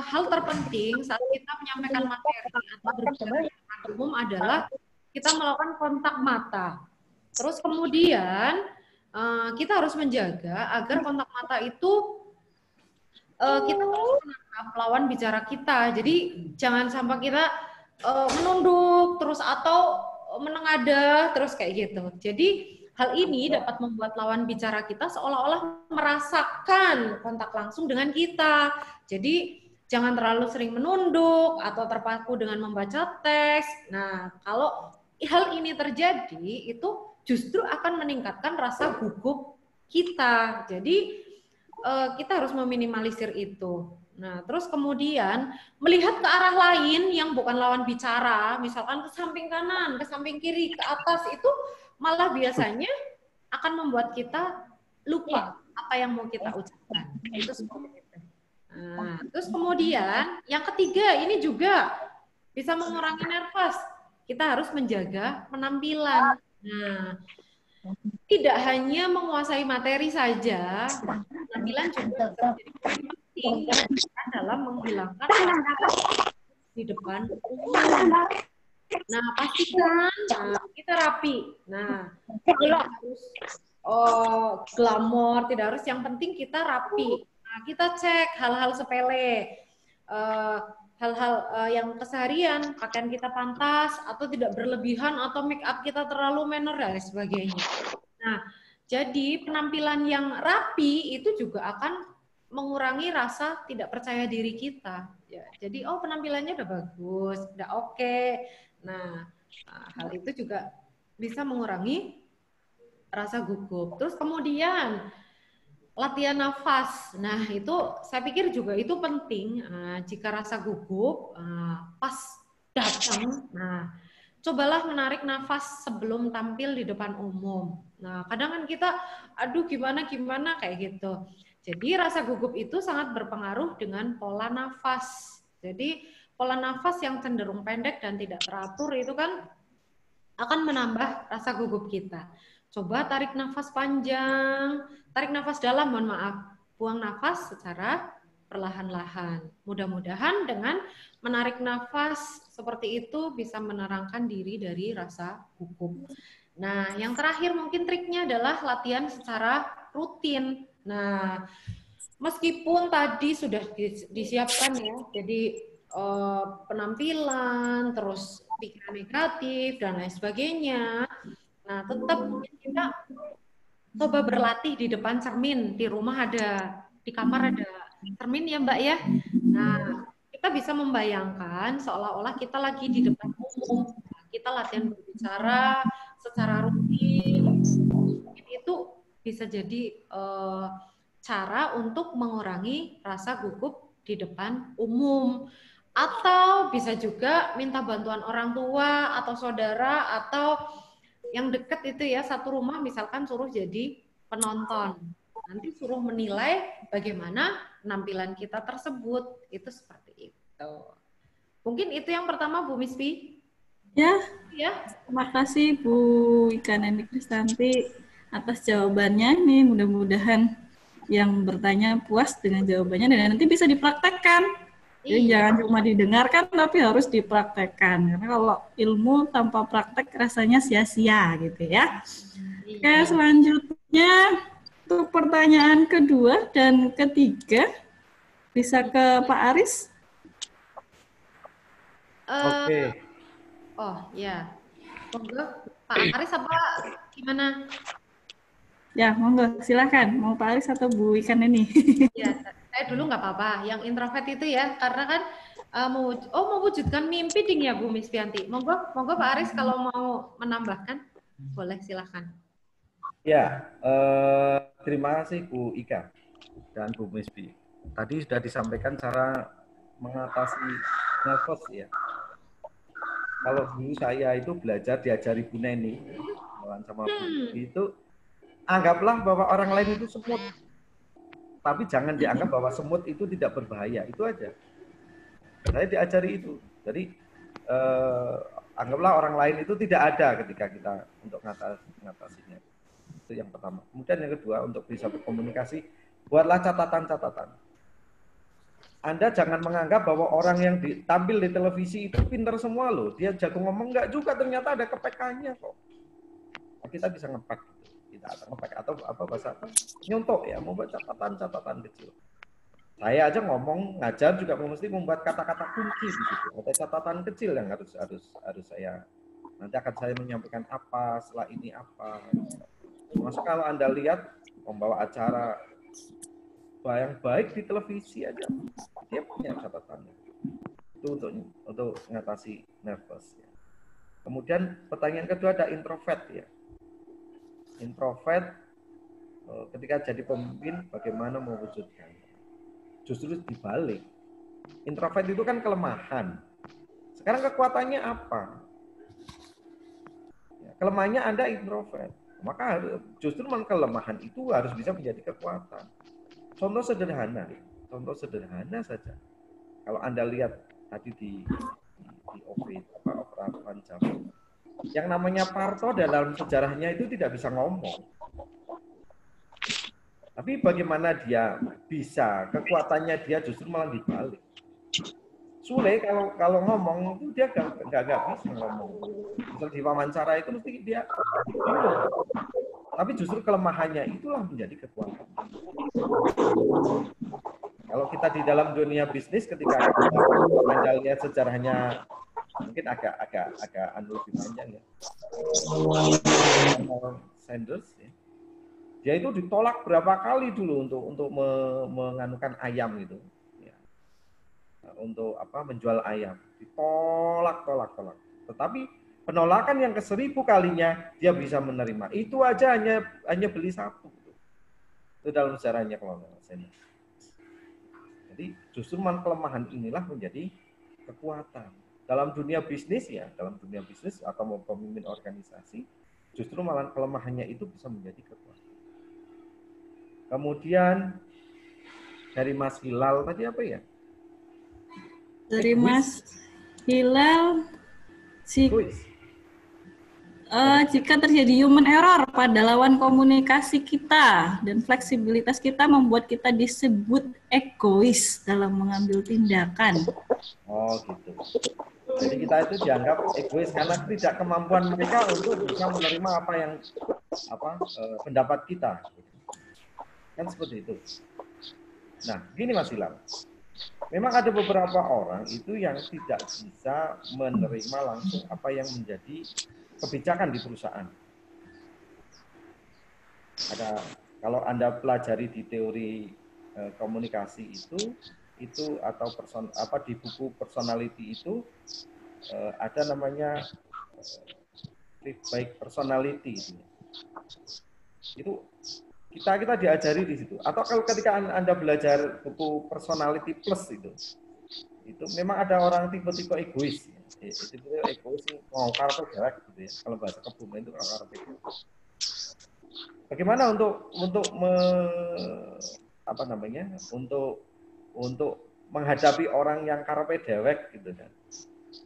hal terpenting saat kita menyampaikan materi atau berbicara di depan umum adalah kita melakukan kontak mata. Terus kemudian kita harus menjaga agar kontak mata itu kita terus menangkap lawan bicara kita. Jadi jangan sampai kita menunduk terus atau menengadah terus kayak gitu. Jadi hal ini dapat membuat lawan bicara kita seolah-olah merasakan kontak langsung dengan kita. Jadi jangan terlalu sering menunduk atau terpaku dengan membaca teks. Nah, kalau hal ini terjadi, itu justru akan meningkatkan rasa gugup kita. Jadi kita harus meminimalisir itu. Nah, terus kemudian melihat ke arah lain yang bukan lawan bicara, misalkan ke samping kanan, ke samping kiri, ke atas, itu malah biasanya akan membuat kita lupa apa yang mau kita ucapkan. Itu seperti itu. Nah, terus kemudian yang ketiga ini juga bisa mengurangi nervous. Kita harus menjaga penampilan. Nah, tidak hanya menguasai materi saja, penampilan juga menjadi penting dalam menghilangkan di depan umum. Nah, pastikan kita rapi. Nah, tidak harus glamor, tidak harus, yang penting kita rapi. Nah, kita cek hal-hal sepele, hal-hal yang keseharian, pakaian kita pantas atau tidak berlebihan, atau make up kita terlalu menor dan sebagainya. Nah, jadi penampilan yang rapi itu juga akan mengurangi rasa tidak percaya diri kita. Ya, jadi penampilannya udah bagus, udah oke. Nah, hal itu juga bisa mengurangi rasa gugup. Terus kemudian latihan nafas. Nah, itu saya pikir juga itu penting. Jika rasa gugup pas datang, cobalah menarik nafas sebelum tampil di depan umum. Nah, kadang kan kita, aduh gimana kayak gitu. Jadi rasa gugup itu sangat berpengaruh dengan pola nafas. Jadi pola nafas yang cenderung pendek dan tidak teratur itu kan akan menambah rasa gugup kita. Coba tarik nafas panjang, tarik nafas dalam, mohon maaf. Buang nafas secara perlahan-lahan. Mudah-mudahan dengan menarik nafas seperti itu bisa menerangkan diri dari rasa gugup. Nah, yang terakhir mungkin triknya adalah latihan secara rutin. Nah, meskipun tadi sudah disiapkan ya, jadi penampilan, terus pikiran negatif, dan lain sebagainya, nah tetap kita coba berlatih di depan cermin. Di rumah ada, di kamar ada cermin ya Mbak ya. Nah, kita bisa membayangkan seolah-olah kita lagi di depan umum. Kita latihan berbicara secara rutin. Itu bisa jadi cara untuk mengurangi rasa gugup di depan umum. Atau bisa juga minta bantuan orang tua atau saudara atau yang dekat itu ya, satu rumah misalkan suruh jadi penonton. Nanti suruh menilai bagaimana penampilan kita tersebut. Itu seperti itu. Mungkin itu yang pertama Bu Misfi. Ya. Terima kasih Bu Ika Nendi Kristanti atas jawabannya. Nih mudah-mudahan yang bertanya puas dengan jawabannya dan nanti bisa dipraktekkan. Jadi jangan cuma didengarkan tapi harus dipraktekkan. Karena kalau ilmu tanpa praktek rasanya sia-sia gitu ya. Oke, selanjutnya untuk pertanyaan kedua dan ketiga bisa ke Pak Aris. Oke. Oh ya, monggo Pak Aris apa gimana? Ya, monggo silakan. Mau Pak Aris atau Bu Ikan ini? Ya, saya dulu nggak apa-apa. Yang introvert itu ya, karena kan mewujudkan mimpi ding ya Bu Misfianti. Monggo Pak Aris kalau mau menambahkan, boleh silakan. Ya, Terima kasih Bu Ika dan Bu Misbi. Tadi sudah disampaikan cara mengatasi nervous ya. Kalau dulu saya itu belajar diajari Bu Neni sama Bu Misbi itu, anggaplah bahwa orang lain itu semut. Tapi jangan dianggap bahwa semut itu tidak berbahaya, itu aja. Saya diajari itu. Jadi anggaplah orang lain itu tidak ada ketika kita untuk mengatasinya. Itu yang pertama. Kemudian yang kedua, untuk bisa berkomunikasi, buatlah catatan-catatan. Anda jangan menganggap bahwa orang yang tampil di televisi itu pintar semua loh. Dia jago ngomong, enggak juga, ternyata ada kepek-nya kok. Kita bisa ngepek, kita ngepek atau apa bahasa nyontok ya, membuat catatan-catatan kecil. Saya aja ngomong, ngajar juga mesti membuat kata-kata kunci di situ. Ada catatan kecil yang harus saya, nanti akan saya menyampaikan apa, setelah ini apa. Masuk kalau Anda lihat membawa acara yang baik di televisi aja, dia punya catatannya. Itu untuk mengatasi nervous. Ya. Kemudian pertanyaan kedua ada introvert ya. Introvert ketika jadi pemimpin bagaimana mewujudkan? Justru dibalik. Introvert itu kan kelemahan. Sekarang kekuatannya apa? Ya, kelemahannya Anda introvert. Maka justru kelemahan itu harus bisa menjadi kekuatan. Contoh sederhana saja. Kalau Anda lihat tadi di operapan jam, yang namanya Parto dalam sejarahnya itu tidak bisa ngomong. Tapi bagaimana dia bisa, kekuatannya dia justru malah dibalik. Sule kalau ngomong itu dia nggak bisa ngomong. Misal di wawancara itu mesti dia bingung. Tapi justru kelemahannya itulah menjadi kekuatan. Kalau kita di dalam dunia bisnis, ketika Anda lihat sejarahnya, mungkin agak lebih panjang ya. Sanders ya. Dia itu ditolak berapa kali dulu untuk menganukan ayam itu, ya. Untuk menjual ayam, ditolak. Tetapi penolakan yang ke-1000 kalinya dia bisa menerima. Itu aja hanya beli 1. Itu dalam sejarahnya kalau saya. Jadi justru kelemahan inilah menjadi kekuatan dalam dunia bisnis ya, atau mau pemimpin organisasi, justru malah kelemahannya itu bisa menjadi kekuatan. Kemudian dari Mas Hilal tadi apa ya? Dari Mas Hilal, jika terjadi human error pada lawan komunikasi kita dan fleksibilitas kita membuat kita disebut egois dalam mengambil tindakan. Oh gitu. Jadi kita itu dianggap egois karena tidak kemampuan mereka untuk bisa menerima pendapat kita. Kan seperti itu. Nah, gini Mas Ilham. Memang ada beberapa orang itu yang tidak bisa menerima langsung apa yang menjadi kebijakan di perusahaan. Kalau Anda pelajari di teori komunikasi itu atau di buku personality itu ada namanya baik personality itu kita diajari di situ. Atau kalau ketika Anda belajar buku personality plus itu memang ada orang tipe-tipe egois. Tipe egois ngongkar atau galak gitu ya. Kalau bahasa kebumen itu ngongkar atau galak. Bagaimana untuk menghadapi orang yang karepe dewek gitu kan.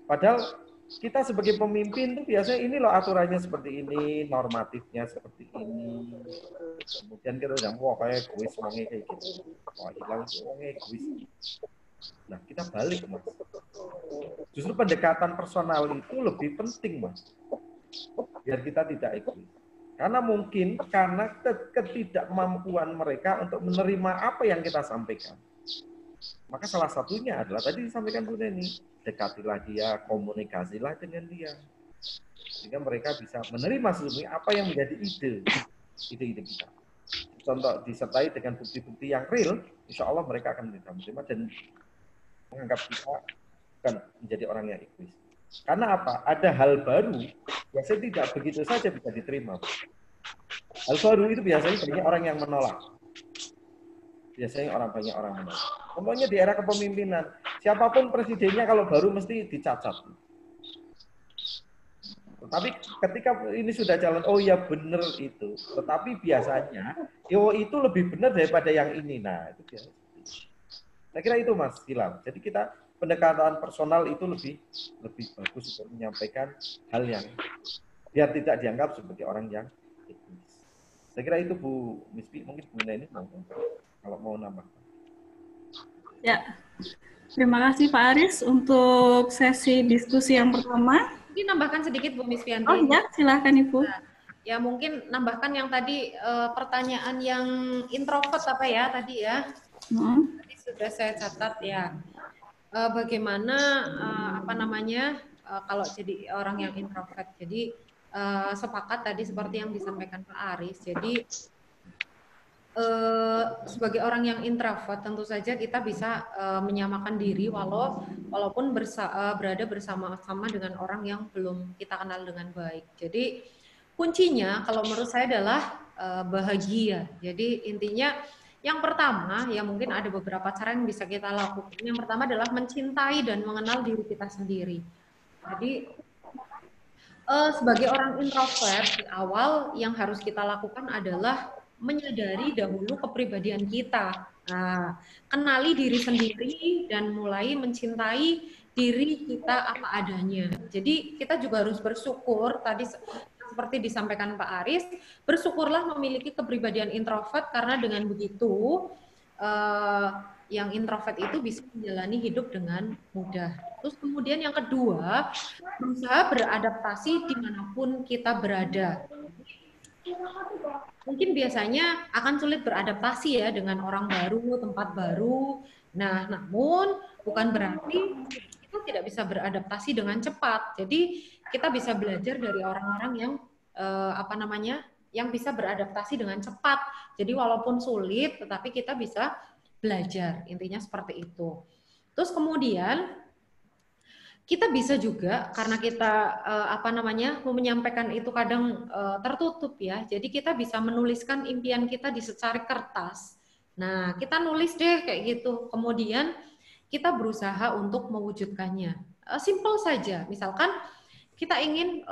Padahal kita sebagai pemimpin tuh biasanya ini loh aturannya seperti ini, normatifnya seperti ini. Kemudian kita udah kayak egois wongnya kayak gitu. Wah, hilang wongnya egois. Nah, kita balik, Mas. Justru pendekatan personal itu lebih penting, Mas. Biar kita tidak egois. Karena mungkin karena ketidakmampuan mereka untuk menerima apa yang kita sampaikan. Maka salah satunya adalah tadi disampaikan Bu Neni, dekatilah dia, komunikasilah dengan dia. Sehingga mereka bisa menerima sesungguhnya apa yang menjadi ide-ide kita. Contoh disertai dengan bukti-bukti yang real, insya Allah mereka akan bisa menerima dan menganggap kita bukan menjadi orang yang egois. Karena apa? Ada hal baru, biasanya tidak begitu saja bisa diterima. Hal baru itu biasanya banyak orang yang menolak. Biasanya banyak orang menolak. Contohnya di era kepemimpinan, siapapun presidennya kalau baru mesti dicacat. Tetapi ketika ini sudah jalan, oh ya benar itu. Tetapi biasanya, yo itu lebih benar daripada yang ini. Nah, itu biasa. Saya kira itu Mas Ilham. Jadi kita pendekatan personal itu lebih bagus untuk menyampaikan hal yang biar tidak dianggap sebagai orang yang egois. Saya kira itu Bu Mispi, mungkin Bu Neni kalau mau nambah. Ya, terima kasih Pak Aris untuk sesi diskusi yang pertama. Mungkin nambahkan sedikit Bu Misfianti. Oh ya, silahkan Ibu. Nah, ya mungkin nambahkan yang tadi pertanyaan yang introvert apa ya tadi ya. Tadi sudah saya catat ya. Bagaimana apa namanya kalau jadi orang yang introvert. Jadi sepakat tadi seperti yang disampaikan Pak Aris. Jadi sebagai orang yang introvert tentu saja kita bisa menyamakan diri walaupun berada bersama-sama dengan orang yang belum kita kenal dengan baik. Jadi kuncinya kalau menurut saya adalah bahagia. Jadi intinya yang pertama ya mungkin ada beberapa cara yang bisa kita lakukan. Yang pertama adalah mencintai dan mengenal diri kita sendiri. Jadi sebagai orang introvert di awal yang harus kita lakukan adalah menyadari dahulu kepribadian kita. Nah, kenali diri sendiri dan mulai mencintai diri kita apa adanya. Jadi kita juga harus bersyukur tadi seperti disampaikan Pak Aris, bersyukurlah memiliki kepribadian introvert karena dengan begitu yang introvert itu bisa menjalani hidup dengan mudah. Terus kemudian yang kedua, berusaha beradaptasi dimanapun kita berada. Mungkin biasanya akan sulit beradaptasi ya dengan orang baru, tempat baru. Nah, namun bukan berarti kita tidak bisa beradaptasi dengan cepat. Jadi kita bisa belajar dari orang-orang yang yang bisa beradaptasi dengan cepat. Jadi walaupun sulit, tetapi kita bisa belajar. Intinya seperti itu. Terus kemudian kita bisa juga karena kita mau menyampaikan itu kadang tertutup ya. Jadi kita bisa menuliskan impian kita di secari kertas. Nah, kita nulis deh kayak gitu. Kemudian kita berusaha untuk mewujudkannya. Simple saja. Misalkan kita ingin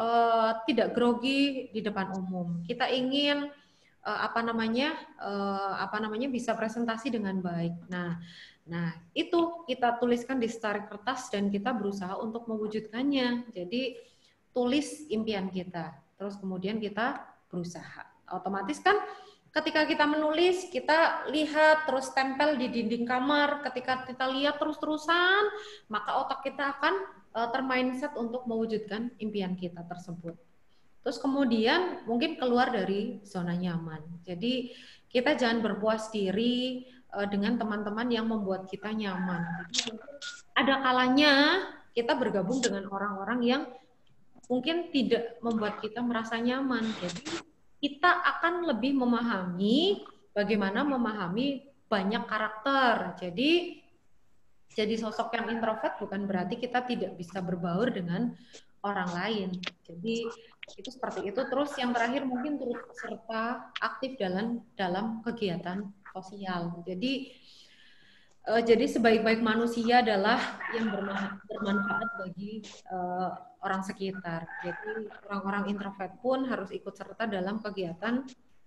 tidak grogi di depan umum. Kita ingin bisa presentasi dengan baik. Nah, itu kita tuliskan di secari kertas dan kita berusaha untuk mewujudkannya. Jadi tulis impian kita, terus kemudian kita berusaha. Otomatis kan ketika kita menulis, kita lihat terus tempel di dinding kamar. Ketika kita lihat terus-terusan, maka otak kita akan termindset untuk mewujudkan impian kita tersebut. Terus kemudian mungkin keluar dari zona nyaman. Jadi kita jangan berpuas diri dengan teman-teman yang membuat kita nyaman. Jadi, ada kalanya kita bergabung dengan orang-orang yang mungkin tidak membuat kita merasa nyaman. Jadi kita akan lebih memahami bagaimana memahami banyak karakter. Jadi sosok yang introvert bukan berarti kita tidak bisa berbaur dengan orang lain. Jadi itu seperti itu. Terus yang terakhir mungkin turut serta aktif dalam kegiatan sosial. Jadi sebaik-baik manusia adalah yang bermanfaat bagi orang sekitar. Jadi orang-orang introvert pun harus ikut serta dalam kegiatan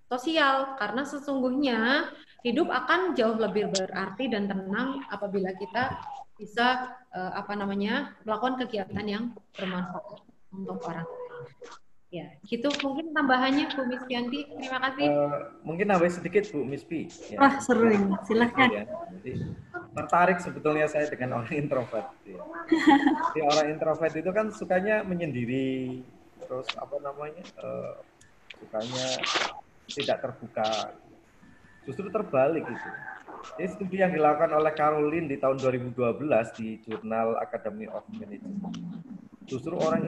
sosial karena sesungguhnya hidup akan jauh lebih berarti dan tenang apabila kita bisa melakukan kegiatan yang bermanfaat untuk orang lain. Ya, gitu mungkin tambahannya Bu Misfianti. Terima kasih. Mungkin nambah sedikit Bu Mispi. Ya. Wah, seru ini. Silahkan. Ya. Jadi, tertarik sebetulnya saya dengan orang introvert. Ya. Jadi, orang introvert itu kan sukanya menyendiri, terus sukanya tidak terbuka. Justru terbalik itu. Ini studi yang dilakukan oleh Caroline di tahun 2012 di jurnal Academy of Management. Justru orang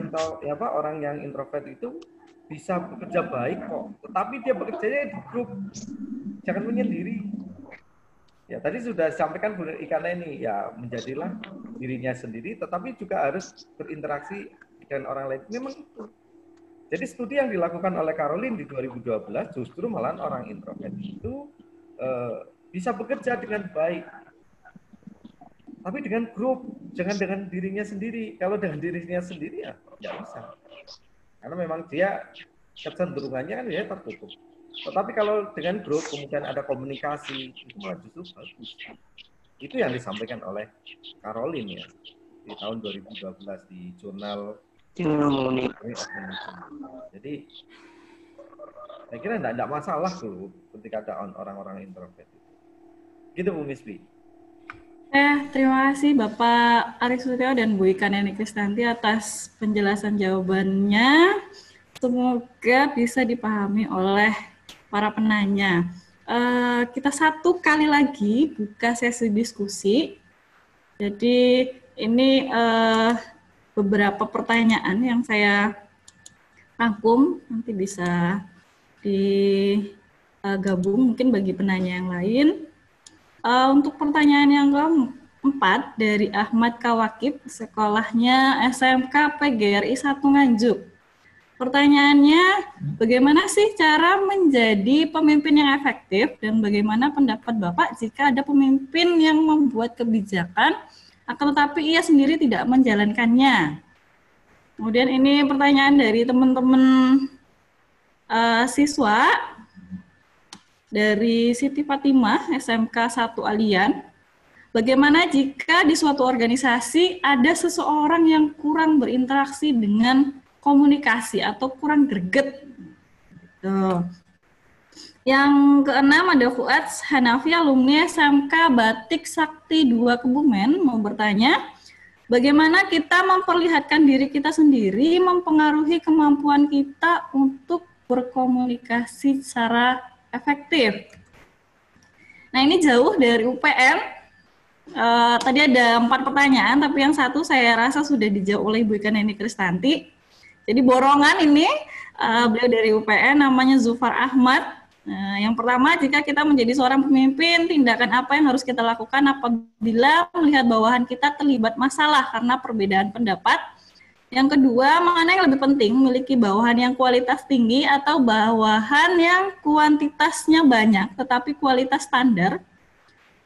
yang introvert itu bisa bekerja baik kok, tetapi dia bekerjanya di grup, jangan menyendiri. Ya tadi sudah disampaikan Bu Ikana ini, ya menjadilah dirinya sendiri, tetapi juga harus berinteraksi dengan orang lain. Memang itu. Jadi studi yang dilakukan oleh Caroline di 2012 justru malah orang introvert itu bisa bekerja dengan baik. Tapi dengan grup, jangan dengan dirinya sendiri. Kalau dengan dirinya sendiri ya nggak bisa. Karena memang dia kecenderungannya kan ya tertutup. Tetapi kalau dengan grup kemudian ada komunikasi, itu malah justru bagus. Itu yang disampaikan oleh Caroline ya di tahun 2012 di jurnal. Jadi saya kira tidak masalah tuh ketika ada orang-orang introvert. Gitu Bu Misbi. Terima kasih Bapak Aris Sutio dan Bu Ika Neni Kristanti atas penjelasan jawabannya. Semoga bisa dipahami oleh para penanya. Kita satu kali lagi buka sesi diskusi. Jadi ini beberapa pertanyaan yang saya rangkum, nanti bisa digabung mungkin bagi penanya yang lain. Untuk pertanyaan yang keempat dari Ahmad Kawakib, sekolahnya SMK PGRI 1 Nganjuk. Pertanyaannya, bagaimana sih cara menjadi pemimpin yang efektif dan bagaimana pendapat Bapak jika ada pemimpin yang membuat kebijakan akan tetapi ia sendiri tidak menjalankannya? Kemudian ini pertanyaan dari teman-teman siswa dari Siti Fatimah, SMK 1 Alian. Bagaimana jika di suatu organisasi ada seseorang yang kurang berinteraksi dengan komunikasi atau kurang greget? Yang keenam ada Fuad Hanafi, alumni SMK Batik Sakti 2 Kebumen, mau bertanya, bagaimana kita memperlihatkan diri kita sendiri mempengaruhi kemampuan kita untuk berkomunikasi secara efektif. Nah, ini jauh dari UPM. Tadi ada 4 pertanyaan, tapi yang satu saya rasa sudah dijawab oleh Ibu Ika Neni Kristanti. Jadi borongan ini beliau dari UPN, namanya Zufar Ahmad. Yang pertama, jika kita menjadi seorang pemimpin, tindakan apa yang harus kita lakukan apabila melihat bawahan kita terlibat masalah karena perbedaan pendapat? Yang kedua, mana yang lebih penting, memiliki bawahan yang kualitas tinggi atau bawahan yang kuantitasnya banyak tetapi kualitas standar?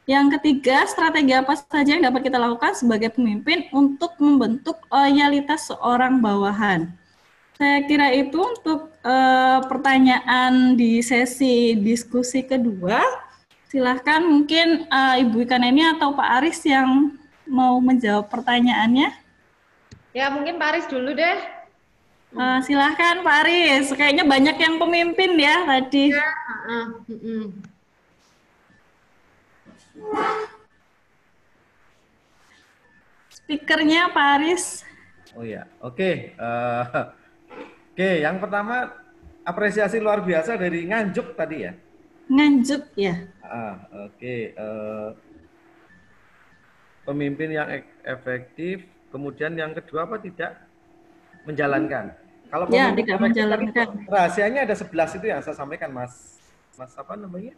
Yang ketiga, strategi apa saja yang dapat kita lakukan sebagai pemimpin untuk membentuk loyalitas seorang bawahan? Saya kira itu untuk pertanyaan di sesi diskusi kedua. Silahkan mungkin Ibu Ika Neni atau Pak Aris yang mau menjawab pertanyaannya. Ya, mungkin Pak Aris dulu deh. Silahkan Pak Aris, kayaknya banyak yang pemimpin ya tadi. Ya, Speakernya Pak Aris. Oh ya, oke. Oke, yang pertama apresiasi luar biasa dari Nganjuk tadi ya. Nganjuk ya. Oke. Pemimpin yang efektif. Kemudian yang kedua apa, tidak menjalankan. Kalau pemimpin tidak menjalankan. Rahasianya ada 11 itu yang saya sampaikan Mas apa namanya?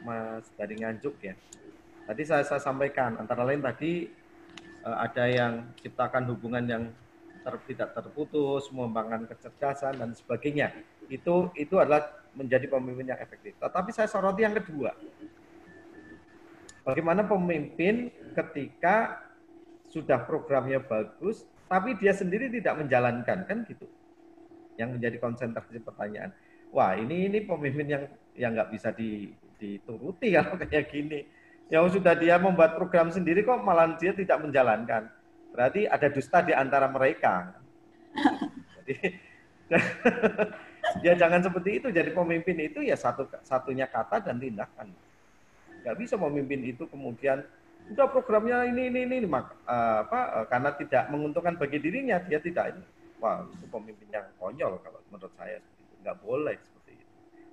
Mas dari Nganjuk ya. Tadi saya sampaikan antara lain tadi ada yang ciptakan hubungan yang tidak terputus, mengembangkan kecerdasan dan sebagainya. Itu adalah menjadi pemimpin yang efektif. Tetapi saya soroti yang kedua. Bagaimana pemimpin ketika sudah programnya bagus, tapi dia sendiri tidak menjalankan, kan gitu. Yang menjadi konsentrasi pertanyaan. Wah, ini pemimpin yang nggak bisa dituruti kalau kayak gini. Yang sudah dia membuat program sendiri kok malah dia tidak menjalankan. Berarti ada dusta di antara mereka. Jadi ya jangan seperti itu. Jadi pemimpin itu ya satunya kata dan tindakan. Nggak bisa pemimpin itu kemudian udah programnya ini karena tidak menguntungkan bagi dirinya, dia tidak ini. Wah, itu pemimpin yang konyol kalau menurut saya seperti itu. Nggak boleh seperti itu.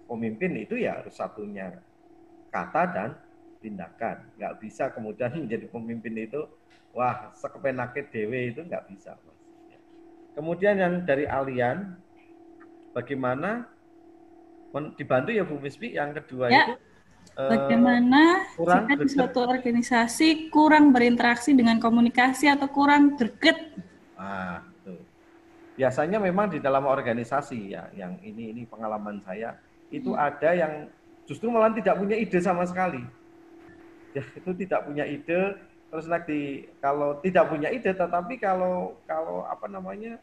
Pemimpin itu ya harus satunya kata dan tindakan. Nggak bisa kemudian menjadi pemimpin itu wah sekepenake dewe, itu nggak bisa. Kemudian yang dari Alian, bagaimana dibantu ya Bu Misbi, yang kedua ya. itu Bagaimana jika di suatu organisasi kurang berinteraksi dengan komunikasi atau kurang greget? Tuh. biasanya memang di dalam organisasi ya, yang ini pengalaman saya, itu ada yang justru malah tidak punya ide sama sekali. Ya, itu tidak punya ide, terus nanti kalau tidak punya ide, tetapi kalau apa namanya,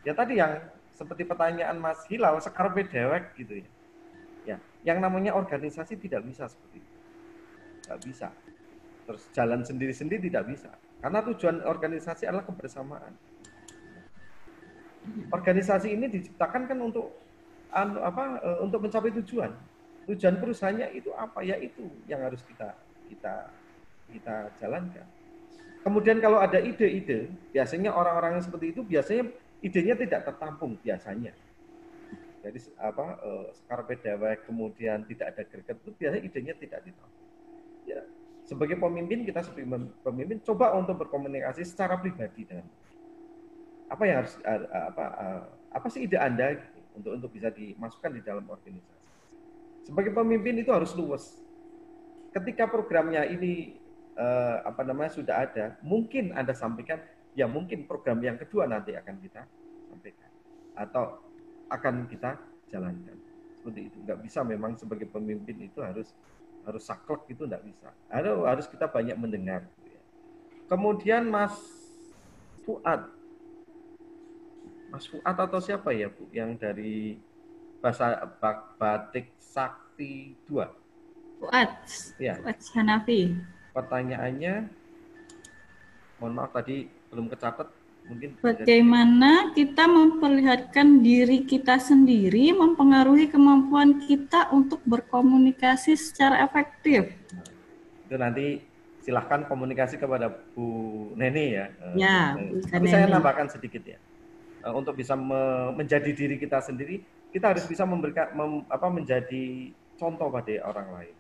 ya tadi yang seperti pertanyaan Mas Hilal, sekarpe dewek gitu ya. Ya, yang namanya organisasi tidak bisa seperti itu. Tidak bisa. Terus jalan sendiri-sendiri tidak bisa. Karena tujuan organisasi adalah kebersamaan. Organisasi ini diciptakan kan untuk untuk mencapai tujuan. Tujuan perusahaannya itu apa? Ya itu yang harus kita jalankan. Kemudian kalau ada ide-ide, biasanya orang-orang yang seperti itu biasanya idenya tidak tertampung biasanya. Jadi sekarpe dewek, kemudian tidak ada greget, itu biasanya idenya tidak ditampung. Ya, sebagai pemimpin, kita sebagai pemimpin coba untuk berkomunikasi secara pribadi dengan apa yang harus apa sih ide Anda untuk bisa dimasukkan di dalam organisasi. Sebagai pemimpin itu harus luwes. Ketika programnya ini sudah ada, mungkin Anda sampaikan, ya mungkin program yang kedua nanti akan kita sampaikan atau akan kita jalankan. Seperti itu. Nggak bisa memang sebagai pemimpin itu harus saklek, itu nggak bisa. Harus kita banyak mendengar. Kemudian Mas Fuad atau siapa ya Bu yang dari bahasa Batik Sakti 2? Fuad. Ya. Fuad Hanafi. Pertanyaannya, mohon maaf tadi belum kecatat, mungkin bagaimana kita memperlihatkan diri kita sendiri mempengaruhi kemampuan kita untuk berkomunikasi secara efektif. Itu nanti silahkan komunikasi kepada Bu Neni ya. Ya, tapi saya nambahkan sedikit ya. Untuk bisa menjadi diri kita sendiri, kita harus bisa menjadi contoh pada orang lain.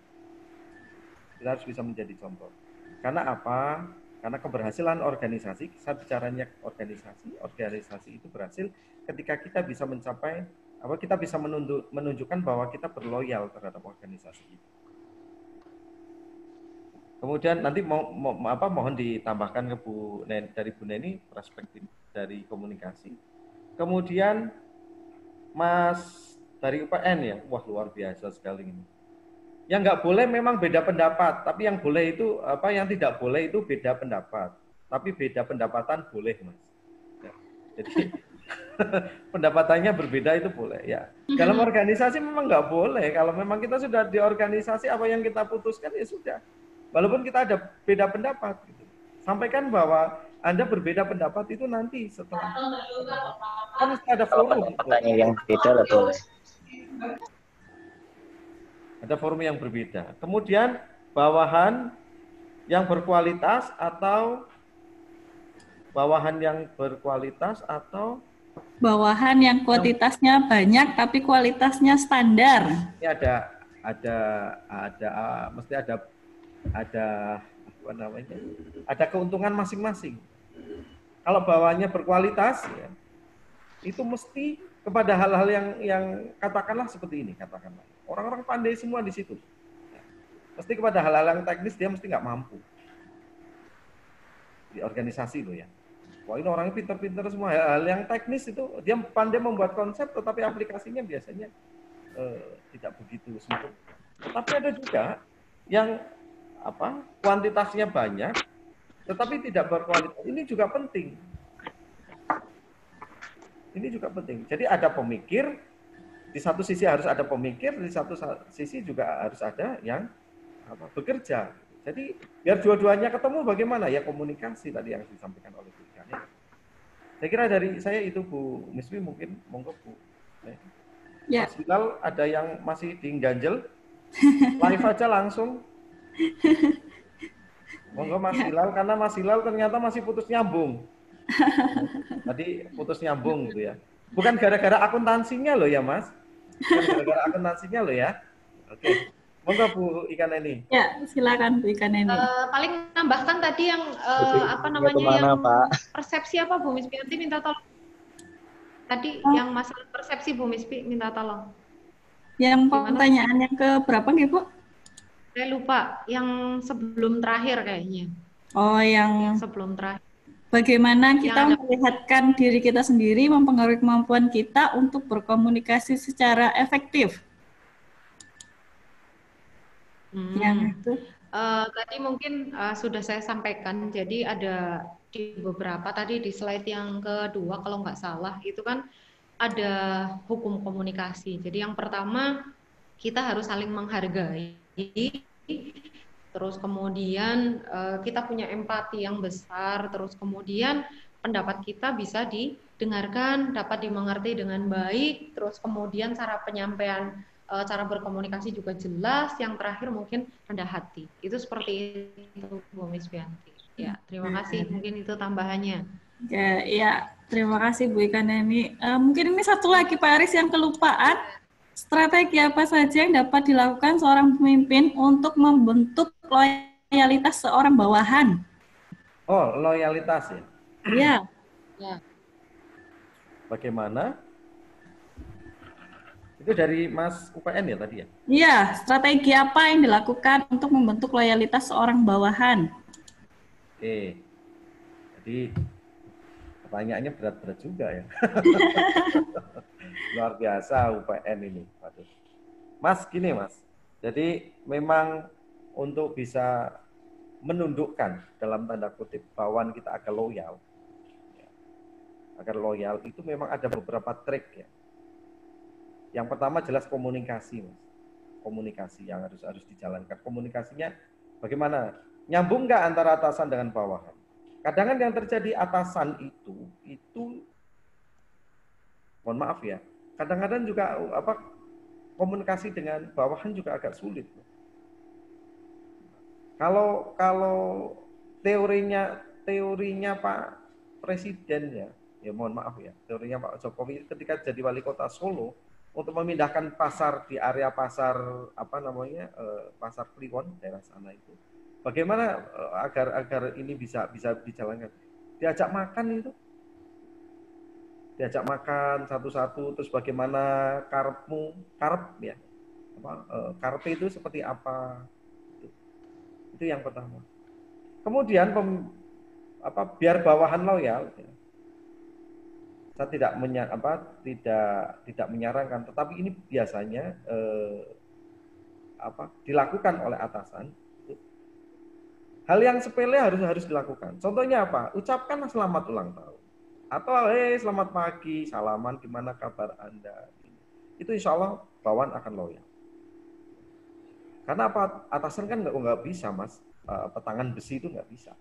Kita harus bisa menjadi contoh. Karena apa? Karena keberhasilan organisasi, saya bicaranya organisasi itu berhasil ketika kita bisa mencapai, kita bisa menunjukkan bahwa kita berloyal terhadap organisasi itu. Kemudian nanti mohon ditambahkan ke dari Bu Neni perspektif dari komunikasi. Kemudian Mas dari UPN ya, wah luar biasa sekali ini. Yang nggak boleh memang beda pendapat, tapi yang boleh itu yang tidak boleh itu beda pendapat, tapi beda pendapatan boleh Mas. Ya, jadi pendapatannya berbeda itu boleh ya. Dalam organisasi memang nggak boleh. Kalau memang kita sudah di organisasi, apa yang kita putuskan ya sudah. Walaupun kita ada beda pendapat, gitu. Sampaikan bahwa Anda berbeda pendapat itu nanti setelah kan ada forum. Pertanyaan yang beda lah boleh. Ada forum yang berbeda. Kemudian bawahan yang berkualitas atau bawahan yang kuantitasnya banyak tapi kualitasnya standar. Ini mesti ada ada keuntungan masing-masing. Kalau bawahannya berkualitas, ya, itu mesti kepada hal-hal yang katakanlah seperti ini, katakanlah orang-orang pandai semua di situ. Mesti kepada hal-hal yang teknis dia mesti nggak mampu di organisasi loh ya. Wah ini orangnya pinter-pinter semua. Hal yang teknis itu dia pandai membuat konsep, tetapi aplikasinya biasanya tidak begitu sempurna. Tetapi ada juga yang kuantitasnya banyak, tetapi tidak berkualitas. Ini juga penting. Ini juga penting. Jadi ada pemikir, di satu sisi harus ada pemikir, di satu sisi juga harus ada yang bekerja. Jadi biar dua-duanya ketemu bagaimana? Ya komunikasi tadi yang disampaikan oleh Bu Ika. Saya kira dari saya itu Bu Miswi, mungkin monggo Bu. Ya. Mas Bilal ada yang masih diganjel? Live aja langsung. Monggo Mas Hilal, karena Mas Hilal ternyata masih putus nyambung. Tadi putus nyambung gitu ya. Bukan gara-gara akuntansinya loh ya Mas. Bukan gara-gara akuntansinya loh ya. Oke. Monggo Bu Ika Neni. Ya, silakan Bu Ika Neni. Paling nambahkan tadi yang persepsi apa Bu Mispi, nanti minta tolong. Tadi yang masalah persepsi Bu Mispi minta tolong. Yang pertanyaan yang ke berapa nih Bu? Saya lupa, yang sebelum terakhir kayaknya. Oh, yang sebelum terakhir. Bagaimana kita Yang ada melihatkan diri kita sendiri mempengaruhi kemampuan kita untuk berkomunikasi secara efektif. Yang itu. Tadi mungkin sudah saya sampaikan, jadi ada di beberapa tadi di slide yang kedua kalau nggak salah itu kan ada hukum komunikasi. Jadi yang pertama kita harus saling menghargai, terus kemudian kita punya empati yang besar, terus kemudian pendapat kita bisa didengarkan, dapat dimengerti dengan baik, terus kemudian cara penyampaian, cara berkomunikasi juga jelas, yang terakhir mungkin rendah hati. Itu seperti itu Bu Miss Bianti. Ya, terima kasih. Mungkin itu tambahannya. Ya, ya, terima kasih Bu Ika Neni. Mungkin ini satu lagi Pak Aris yang kelupaan. Strategi apa saja yang dapat dilakukan seorang pemimpin untuk membentuk loyalitas seorang bawahan? Oh, loyalitas ya. Ya. Ya. Bagaimana? Itu dari Mas UPN ya tadi ya? Iya, strategi apa yang dilakukan untuk membentuk loyalitas seorang bawahan? Oke. Jadi pertanyaannya berat-berat juga ya. Luar biasa UPN ini. Waduh. Mas, gini Mas. Jadi memang untuk bisa menundukkan dalam tanda kutip bawahan kita agar loyal. Agar loyal itu memang ada beberapa trik ya. Yang pertama jelas komunikasi, Mas. Komunikasi yang harus dijalankan. Komunikasinya bagaimana? Nyambung nggak antara atasan dengan bawahan? Kadang-kadang yang terjadi atasan itu mohon maaf ya, kadang-kadang juga komunikasi dengan bawahan juga agak sulit. Kalau teorinya Pak Presiden ya mohon maaf ya, teorinya Pak Jokowi ketika jadi wali kota Solo untuk memindahkan pasar di area pasar pasar Kliwon daerah sana itu. Bagaimana agar ini bisa dijalankan? Diajak makan itu. Diajak makan satu-satu, terus bagaimana karep ya. Karpe itu seperti apa? Itu yang pertama. Kemudian biar bawahan loyal. Ya. Saya tidak menyarankan, tetapi ini biasanya dilakukan oleh atasan. Hal yang sepele harus dilakukan. Contohnya apa? Ucapkan selamat ulang tahun. Atau selamat pagi, salaman, gimana kabar Anda? Itu insya Allah bawahan akan loyal. Karena apa? Atasan kan nggak bisa, Mas. Petangan besi itu nggak bisa.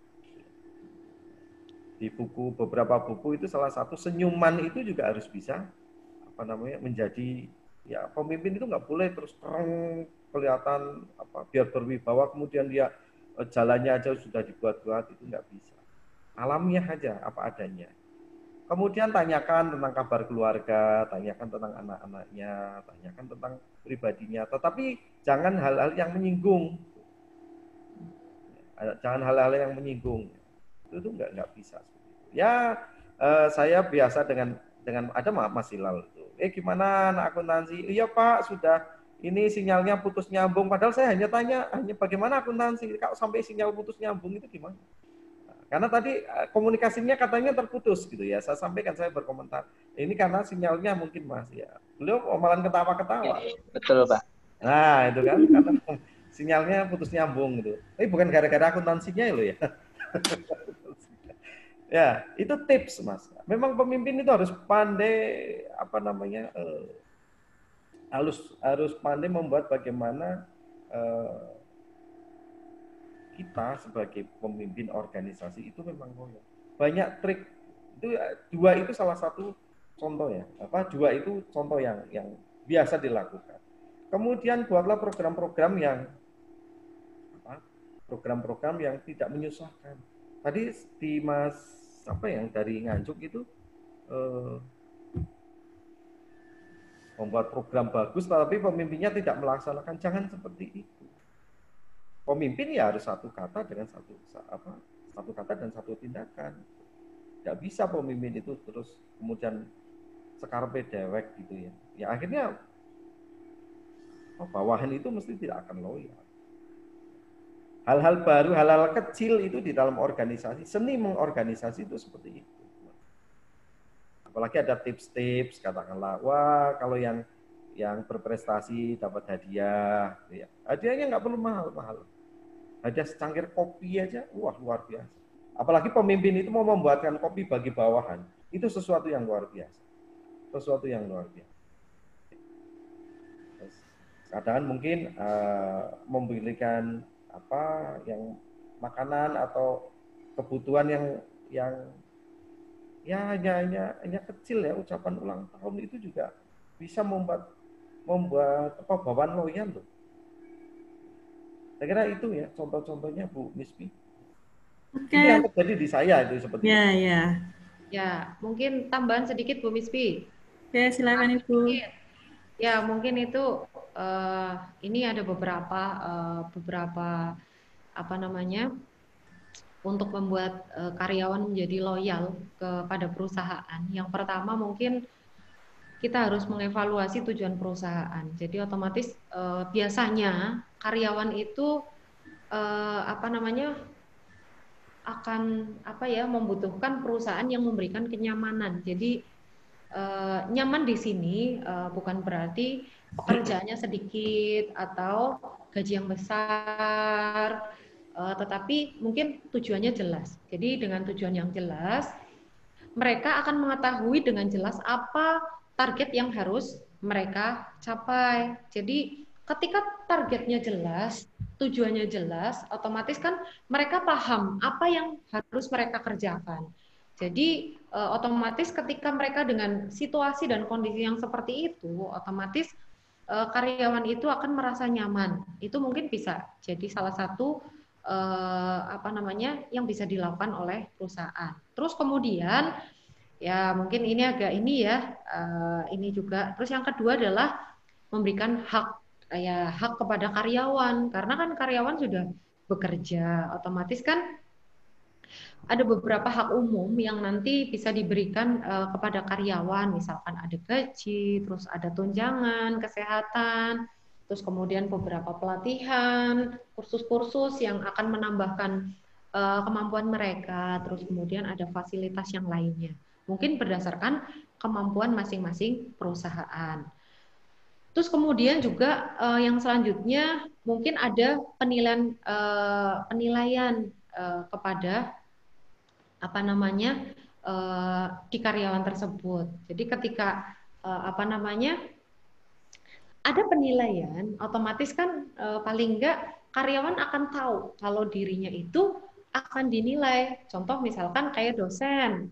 Di beberapa buku itu salah satu senyuman itu juga harus bisa menjadi ya pemimpin itu nggak boleh terus terang kelihatan biar berwibawa kemudian dia jalannya aja sudah dibuat-buat, itu nggak bisa. Alamiah aja apa adanya. Kemudian tanyakan tentang kabar keluarga, tanyakan tentang anak-anaknya, tanyakan tentang pribadinya. Tetapi jangan hal-hal yang menyinggung. Jangan hal-hal yang menyinggung. Itu nggak bisa. Ya saya biasa dengan ada Mas Hilal itu. Gimana anak akuntansi? Iya Pak, sudah ini sinyalnya putus nyambung. Padahal saya hanya bagaimana akuntansi. Kalau sampai sinyal putus nyambung itu gimana? Karena tadi komunikasinya katanya terputus gitu ya. Saya sampaikan, saya berkomentar. Ini karena sinyalnya mungkin Mas ya. Beliau malah ketawa-ketawa. Betul Pak. Nah itu kan karena sinyalnya putus nyambung gitu. Tapi bukan gara-gara akuntansinya loh ya. Ya itu tips Mas. Memang pemimpin itu harus pandai harus pandai membuat bagaimana kita sebagai pemimpin organisasi itu memang loyal. Banyak trik itu, dua itu salah satu contoh ya. Dua itu contoh yang biasa dilakukan. Kemudian buatlah program-program yang tidak menyusahkan. Tadi di Mas yang dari Nganjuk itu membuat program bagus, tapi pemimpinnya tidak melaksanakan. Jangan seperti itu. Pemimpin ya harus satu kata dengan satu kata dan satu tindakan. Nggak bisa pemimpin itu terus kemudian sekarpe dewek gitu ya. Ya akhirnya bawahan itu mesti tidak akan loyal. Hal-hal baru, hal-hal kecil itu di dalam organisasi, seni mengorganisasi itu seperti itu. Apalagi ada tips-tips, katakanlah, wah kalau yang berprestasi dapat hadiah, ya. Hadiahnya nggak perlu mahal-mahal. Hadiah secangkir kopi aja, wah luar biasa. Apalagi pemimpin itu mau membuatkan kopi bagi bawahan, itu sesuatu yang luar biasa. Sesuatu yang luar biasa. Kadang mungkin memberikan apa yang makanan atau kebutuhan yang ya hanya kecil ya, ucapan ulang tahun itu juga bisa membuat apa bawaan loyal loh. Saya kira itu ya contoh-contohnya Bu Mispi. Oke. Ini yang terjadi di saya itu seperti itu. Ya. Ya, mungkin tambahan sedikit Bu Mispi. Oke, silakan Ibu. Ya, mungkin itu ini ada beberapa apa namanya untuk membuat karyawan menjadi loyal kepada perusahaan. Yang pertama mungkin kita harus mengevaluasi tujuan perusahaan. Jadi otomatis biasanya karyawan itu apa namanya akan membutuhkan perusahaan yang memberikan kenyamanan. Jadi nyaman di sini bukan berarti pekerjaannya sedikit atau gaji yang besar, tetapi mungkin tujuannya jelas. Jadi dengan tujuan yang jelas, mereka akan mengetahui dengan jelas apa target yang harus mereka capai. Jadi ketika targetnya jelas, tujuannya jelas, otomatis kan mereka paham apa yang harus mereka kerjakan. Jadi otomatis ketika mereka dengan situasi dan kondisi yang seperti itu, otomatis karyawan itu akan merasa nyaman. Itu mungkin bisa jadi salah satu yang bisa dilakukan oleh perusahaan. Terus kemudian ya mungkin ini agak ini juga. Terus yang kedua adalah memberikan hak kepada karyawan, karena kan karyawan sudah bekerja, otomatis kan ada beberapa hak umum yang nanti bisa diberikan kepada karyawan, misalkan ada gaji, terus ada tunjangan, kesehatan, terus kemudian beberapa pelatihan, kursus-kursus yang akan menambahkan kemampuan mereka, terus kemudian ada fasilitas yang lainnya. Mungkin berdasarkan kemampuan masing-masing perusahaan. Terus kemudian juga yang selanjutnya mungkin ada penilaian kepada di karyawan tersebut. Jadi ketika ada penilaian, otomatis kan paling enggak karyawan akan tahu kalau dirinya itu akan dinilai. Contoh misalkan kayak dosen,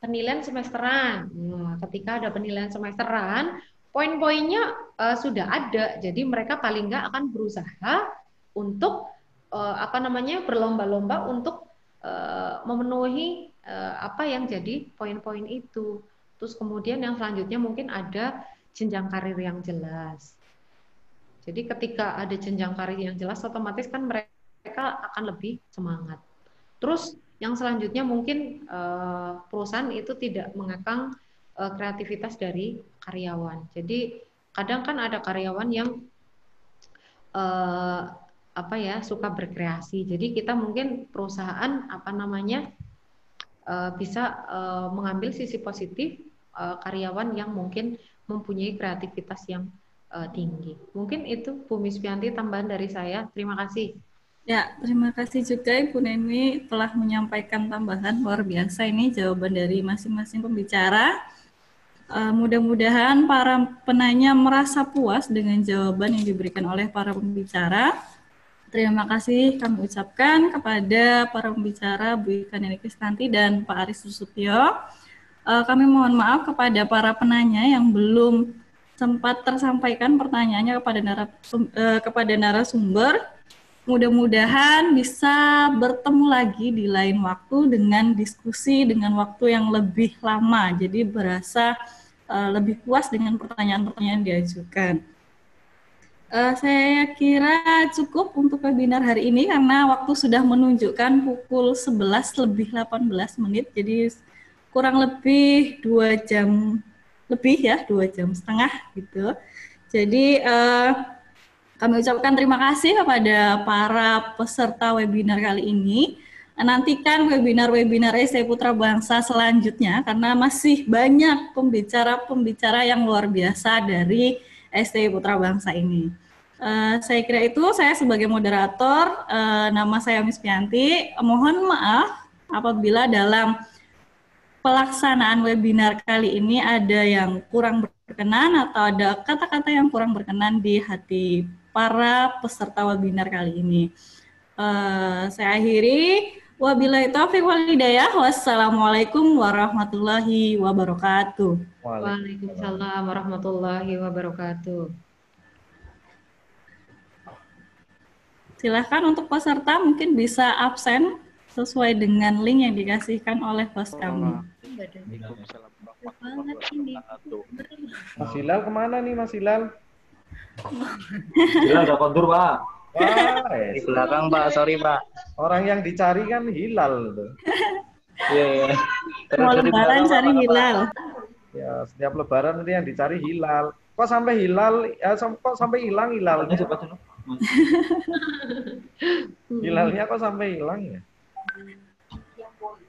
penilaian semesteran. Nah, ketika ada penilaian semesteran, poin-poinnya sudah ada. Jadi mereka paling enggak akan berusaha untuk berlomba-lomba untuk memenuhi apa yang jadi poin-poin itu. Terus kemudian yang selanjutnya mungkin ada jenjang karir yang jelas. Jadi ketika ada jenjang karir yang jelas, otomatis kan mereka akan lebih semangat. Terus yang selanjutnya mungkin perusahaan itu tidak mengekang kreativitas dari karyawan. Jadi kadang kan ada karyawan yang suka berkreasi. Jadi kita mungkin perusahaan bisa mengambil sisi positif karyawan yang mungkin mempunyai kreativitas yang tinggi. Mungkin itu Bu Misfianti tambahan dari saya. Terima kasih. Ya, terima kasih juga Ibu Neni telah menyampaikan tambahan luar biasa ini jawaban dari masing-masing pembicara. Mudah-mudahan para penanya merasa puas dengan jawaban yang diberikan oleh para pembicara. Terima kasih kami ucapkan kepada para pembicara Bu Ika Neni Kristanti dan Pak Aris Susutyo. Kami mohon maaf kepada para penanya yang belum sempat tersampaikan pertanyaannya kepada narasumber. Mudah-mudahan bisa bertemu lagi di lain waktu dengan diskusi dengan waktu yang lebih lama. Jadi berasa lebih puas dengan pertanyaan-pertanyaan yang diajukan. Saya kira cukup untuk webinar hari ini karena waktu sudah menunjukkan pukul 11 lebih 18 menit. Jadi kurang lebih 2 jam lebih ya, 2 jam setengah gitu. Jadi Kami ucapkan terima kasih kepada para peserta webinar kali ini. Nantikan webinar-webinar STI Putra Bangsa selanjutnya karena masih banyak pembicara-pembicara yang luar biasa dari STI Putra Bangsa ini. Saya kira itu, saya sebagai moderator, nama saya Miss Pianti. Mohon maaf apabila dalam pelaksanaan webinar kali ini ada yang kurang berkenan atau ada kata-kata yang kurang berkenan di hati para peserta webinar kali ini. Saya akhiri. Wabillahi taufiq wal hidayah. Wassalamualaikum warahmatullahi wabarakatuh. Waalaikumsalam warahmatullahi wabarakatuh. Silahkan untuk peserta mungkin bisa absen sesuai dengan link yang dikasihkan oleh host kami. Mas Hilal kemana nih Mas Hilal? Hilal udah kontur Pak. Wah, Di belakang Pak, sorry Pak. orang yang dicari kan Hilal tuh. Iya. Mau lebaran cari Hilal. Ya, setiap lebaran itu yang dicari Hilal. Kok sampai Hilal? Ya, kok sampai hilang Hilalnya? Hilalnya kok sampai hilang ya?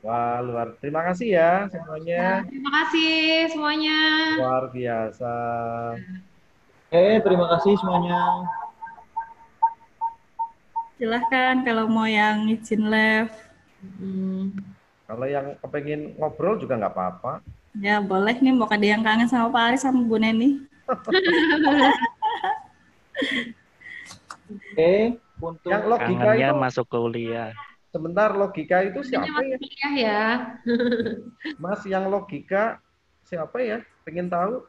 Wah, terima kasih ya semuanya. Terima kasih semuanya. Luar biasa. Terima kasih semuanya. Silahkan kalau mau yang izin live. Kalau yang kepengen ngobrol juga nggak apa-apa. Ya boleh nih, mau ada yang kangen sama Pak Aris sama Bu Neni. Untuk yang logika kangennya itu masuk kuliah. Sebentar, logika itu siapa ya? Kuliah ya. Mas, yang logika siapa ya? Pengen tahu?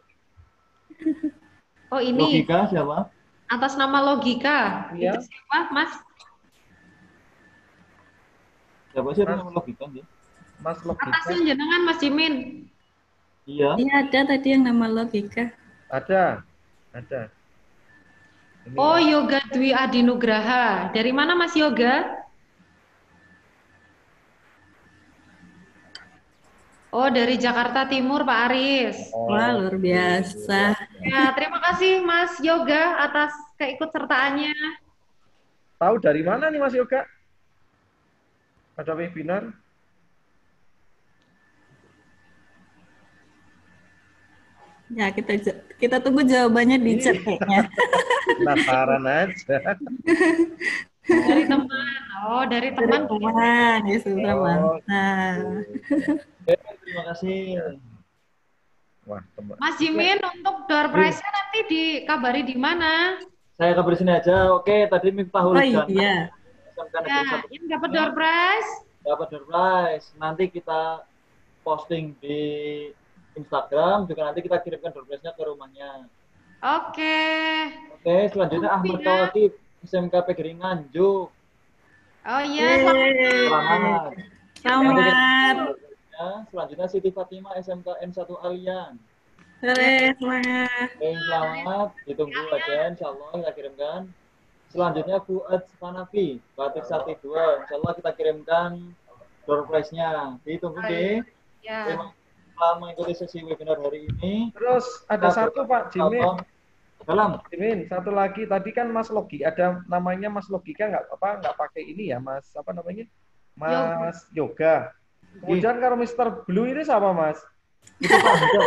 Oh ini. Logika siapa? Atas nama logika. Iya. Itu siapa, Mas? Siapa sih nama logika dia? Mas logika. Atasnya jenengan Mas Jimin. Iya. Iya, ada tadi yang nama logika. Ada. Ini Oh, Yoga Dwi Adinugraha. Dari mana Mas Yoga? Oh, dari Jakarta Timur, Pak Aris. Wah, luar biasa. Ya, terima kasih Mas Yoga atas keikutsertaannya. Tahu dari mana nih Mas Yoga? Ada webinar? Ya, kita tunggu jawabannya di chat kayaknya. Penasaran aja. Dari teman. Oh, dari teman. Teman, ya sudah mantap. Terima kasih. Wah, teman. Mas Jimin, untuk door prize-nya nanti dikabari di mana? Saya kabar sini aja. Oke, tadi Miftahul Oh iya. Ya, yang dapat door prize. Dapat door prize. Nanti kita posting di Instagram, juga nanti kita kirimkan door prize-nya ke rumahnya. Oke. Oke, selanjutnya Ahmad Tawakib, SMK PGRI Nganjuk. Oh iya, Selamat. Selamat. Selanjutnya Siti Fatimah, SMK N1 Alian. Semangat. Oke, selamat. Ditunggu aja, insya Allah kita kirimkan. Selanjutnya Fuad Fanafi, Batik Sati 2. Insya Allah kita kirimkan door prize-nya. Ditunggu deh. Ya. Terima kasih telah mengikuti sesi webinar hari ini. Terus ada satu Pak Jimin. Jimin, satu lagi. Tadi kan Mas Logi, ada namanya Mas Logika nggak pakai ini ya, Mas apa namanya? Mas Yoga. Kemudian kalau Mr. Blue ini sama Mas. Itu Pak Huda.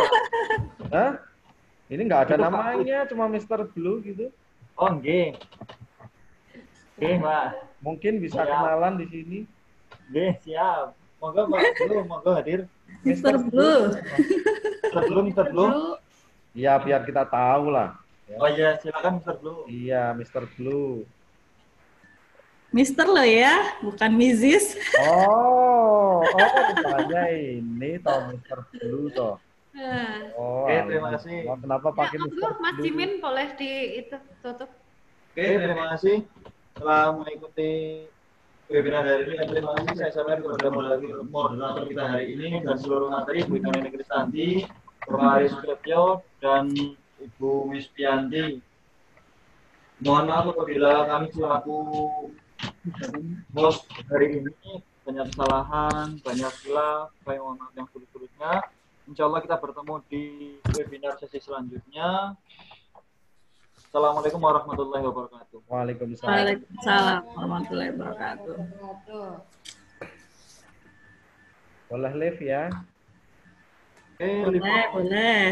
Hah? Ini nggak ada Itu Pak namanya, cuma Mr. Blue gitu. Oh, nggih. Oke, Pak. Mungkin bisa Siap. kenalan di sini. Nggih, siap. Monggo Pak Blue, monggo hadir. Mr. Blue. Mr. Blue. Iya, biar kita tahu lah. Ya. Oh iya, silakan Mr. Blue. Iya, Mr. Blue. Mister lo ya, bukan Mrs. Rupanya ini toh Mr. Blue toh. Oh, Oke, terima kasih. Kenapa pakai Mr. Monggo, Mas Blue? Jimin boleh di itu tutup. Oke, terima kasih telah mengikuti webinar hari ini. Dan terima kasih saya sampaikan kepada moderator kita hari ini dan seluruh materi Bu Neni Kristanti, Bapak Aris Supraptyo, dan Ibu Miss Pianti. Mohon maaf apabila kami selaku host hari ini banyak kesalahan, banyak khilaf, saya mohon maaf yang sulit-sulitnya. Insya Allah kita bertemu di webinar sesi selanjutnya. Assalamualaikum warahmatullahi wabarakatuh. Waalaikumsalam. Waalaikumsalam warahmatullahi wabarakatuh. Boleh live ya. Oke, Boleh, boleh.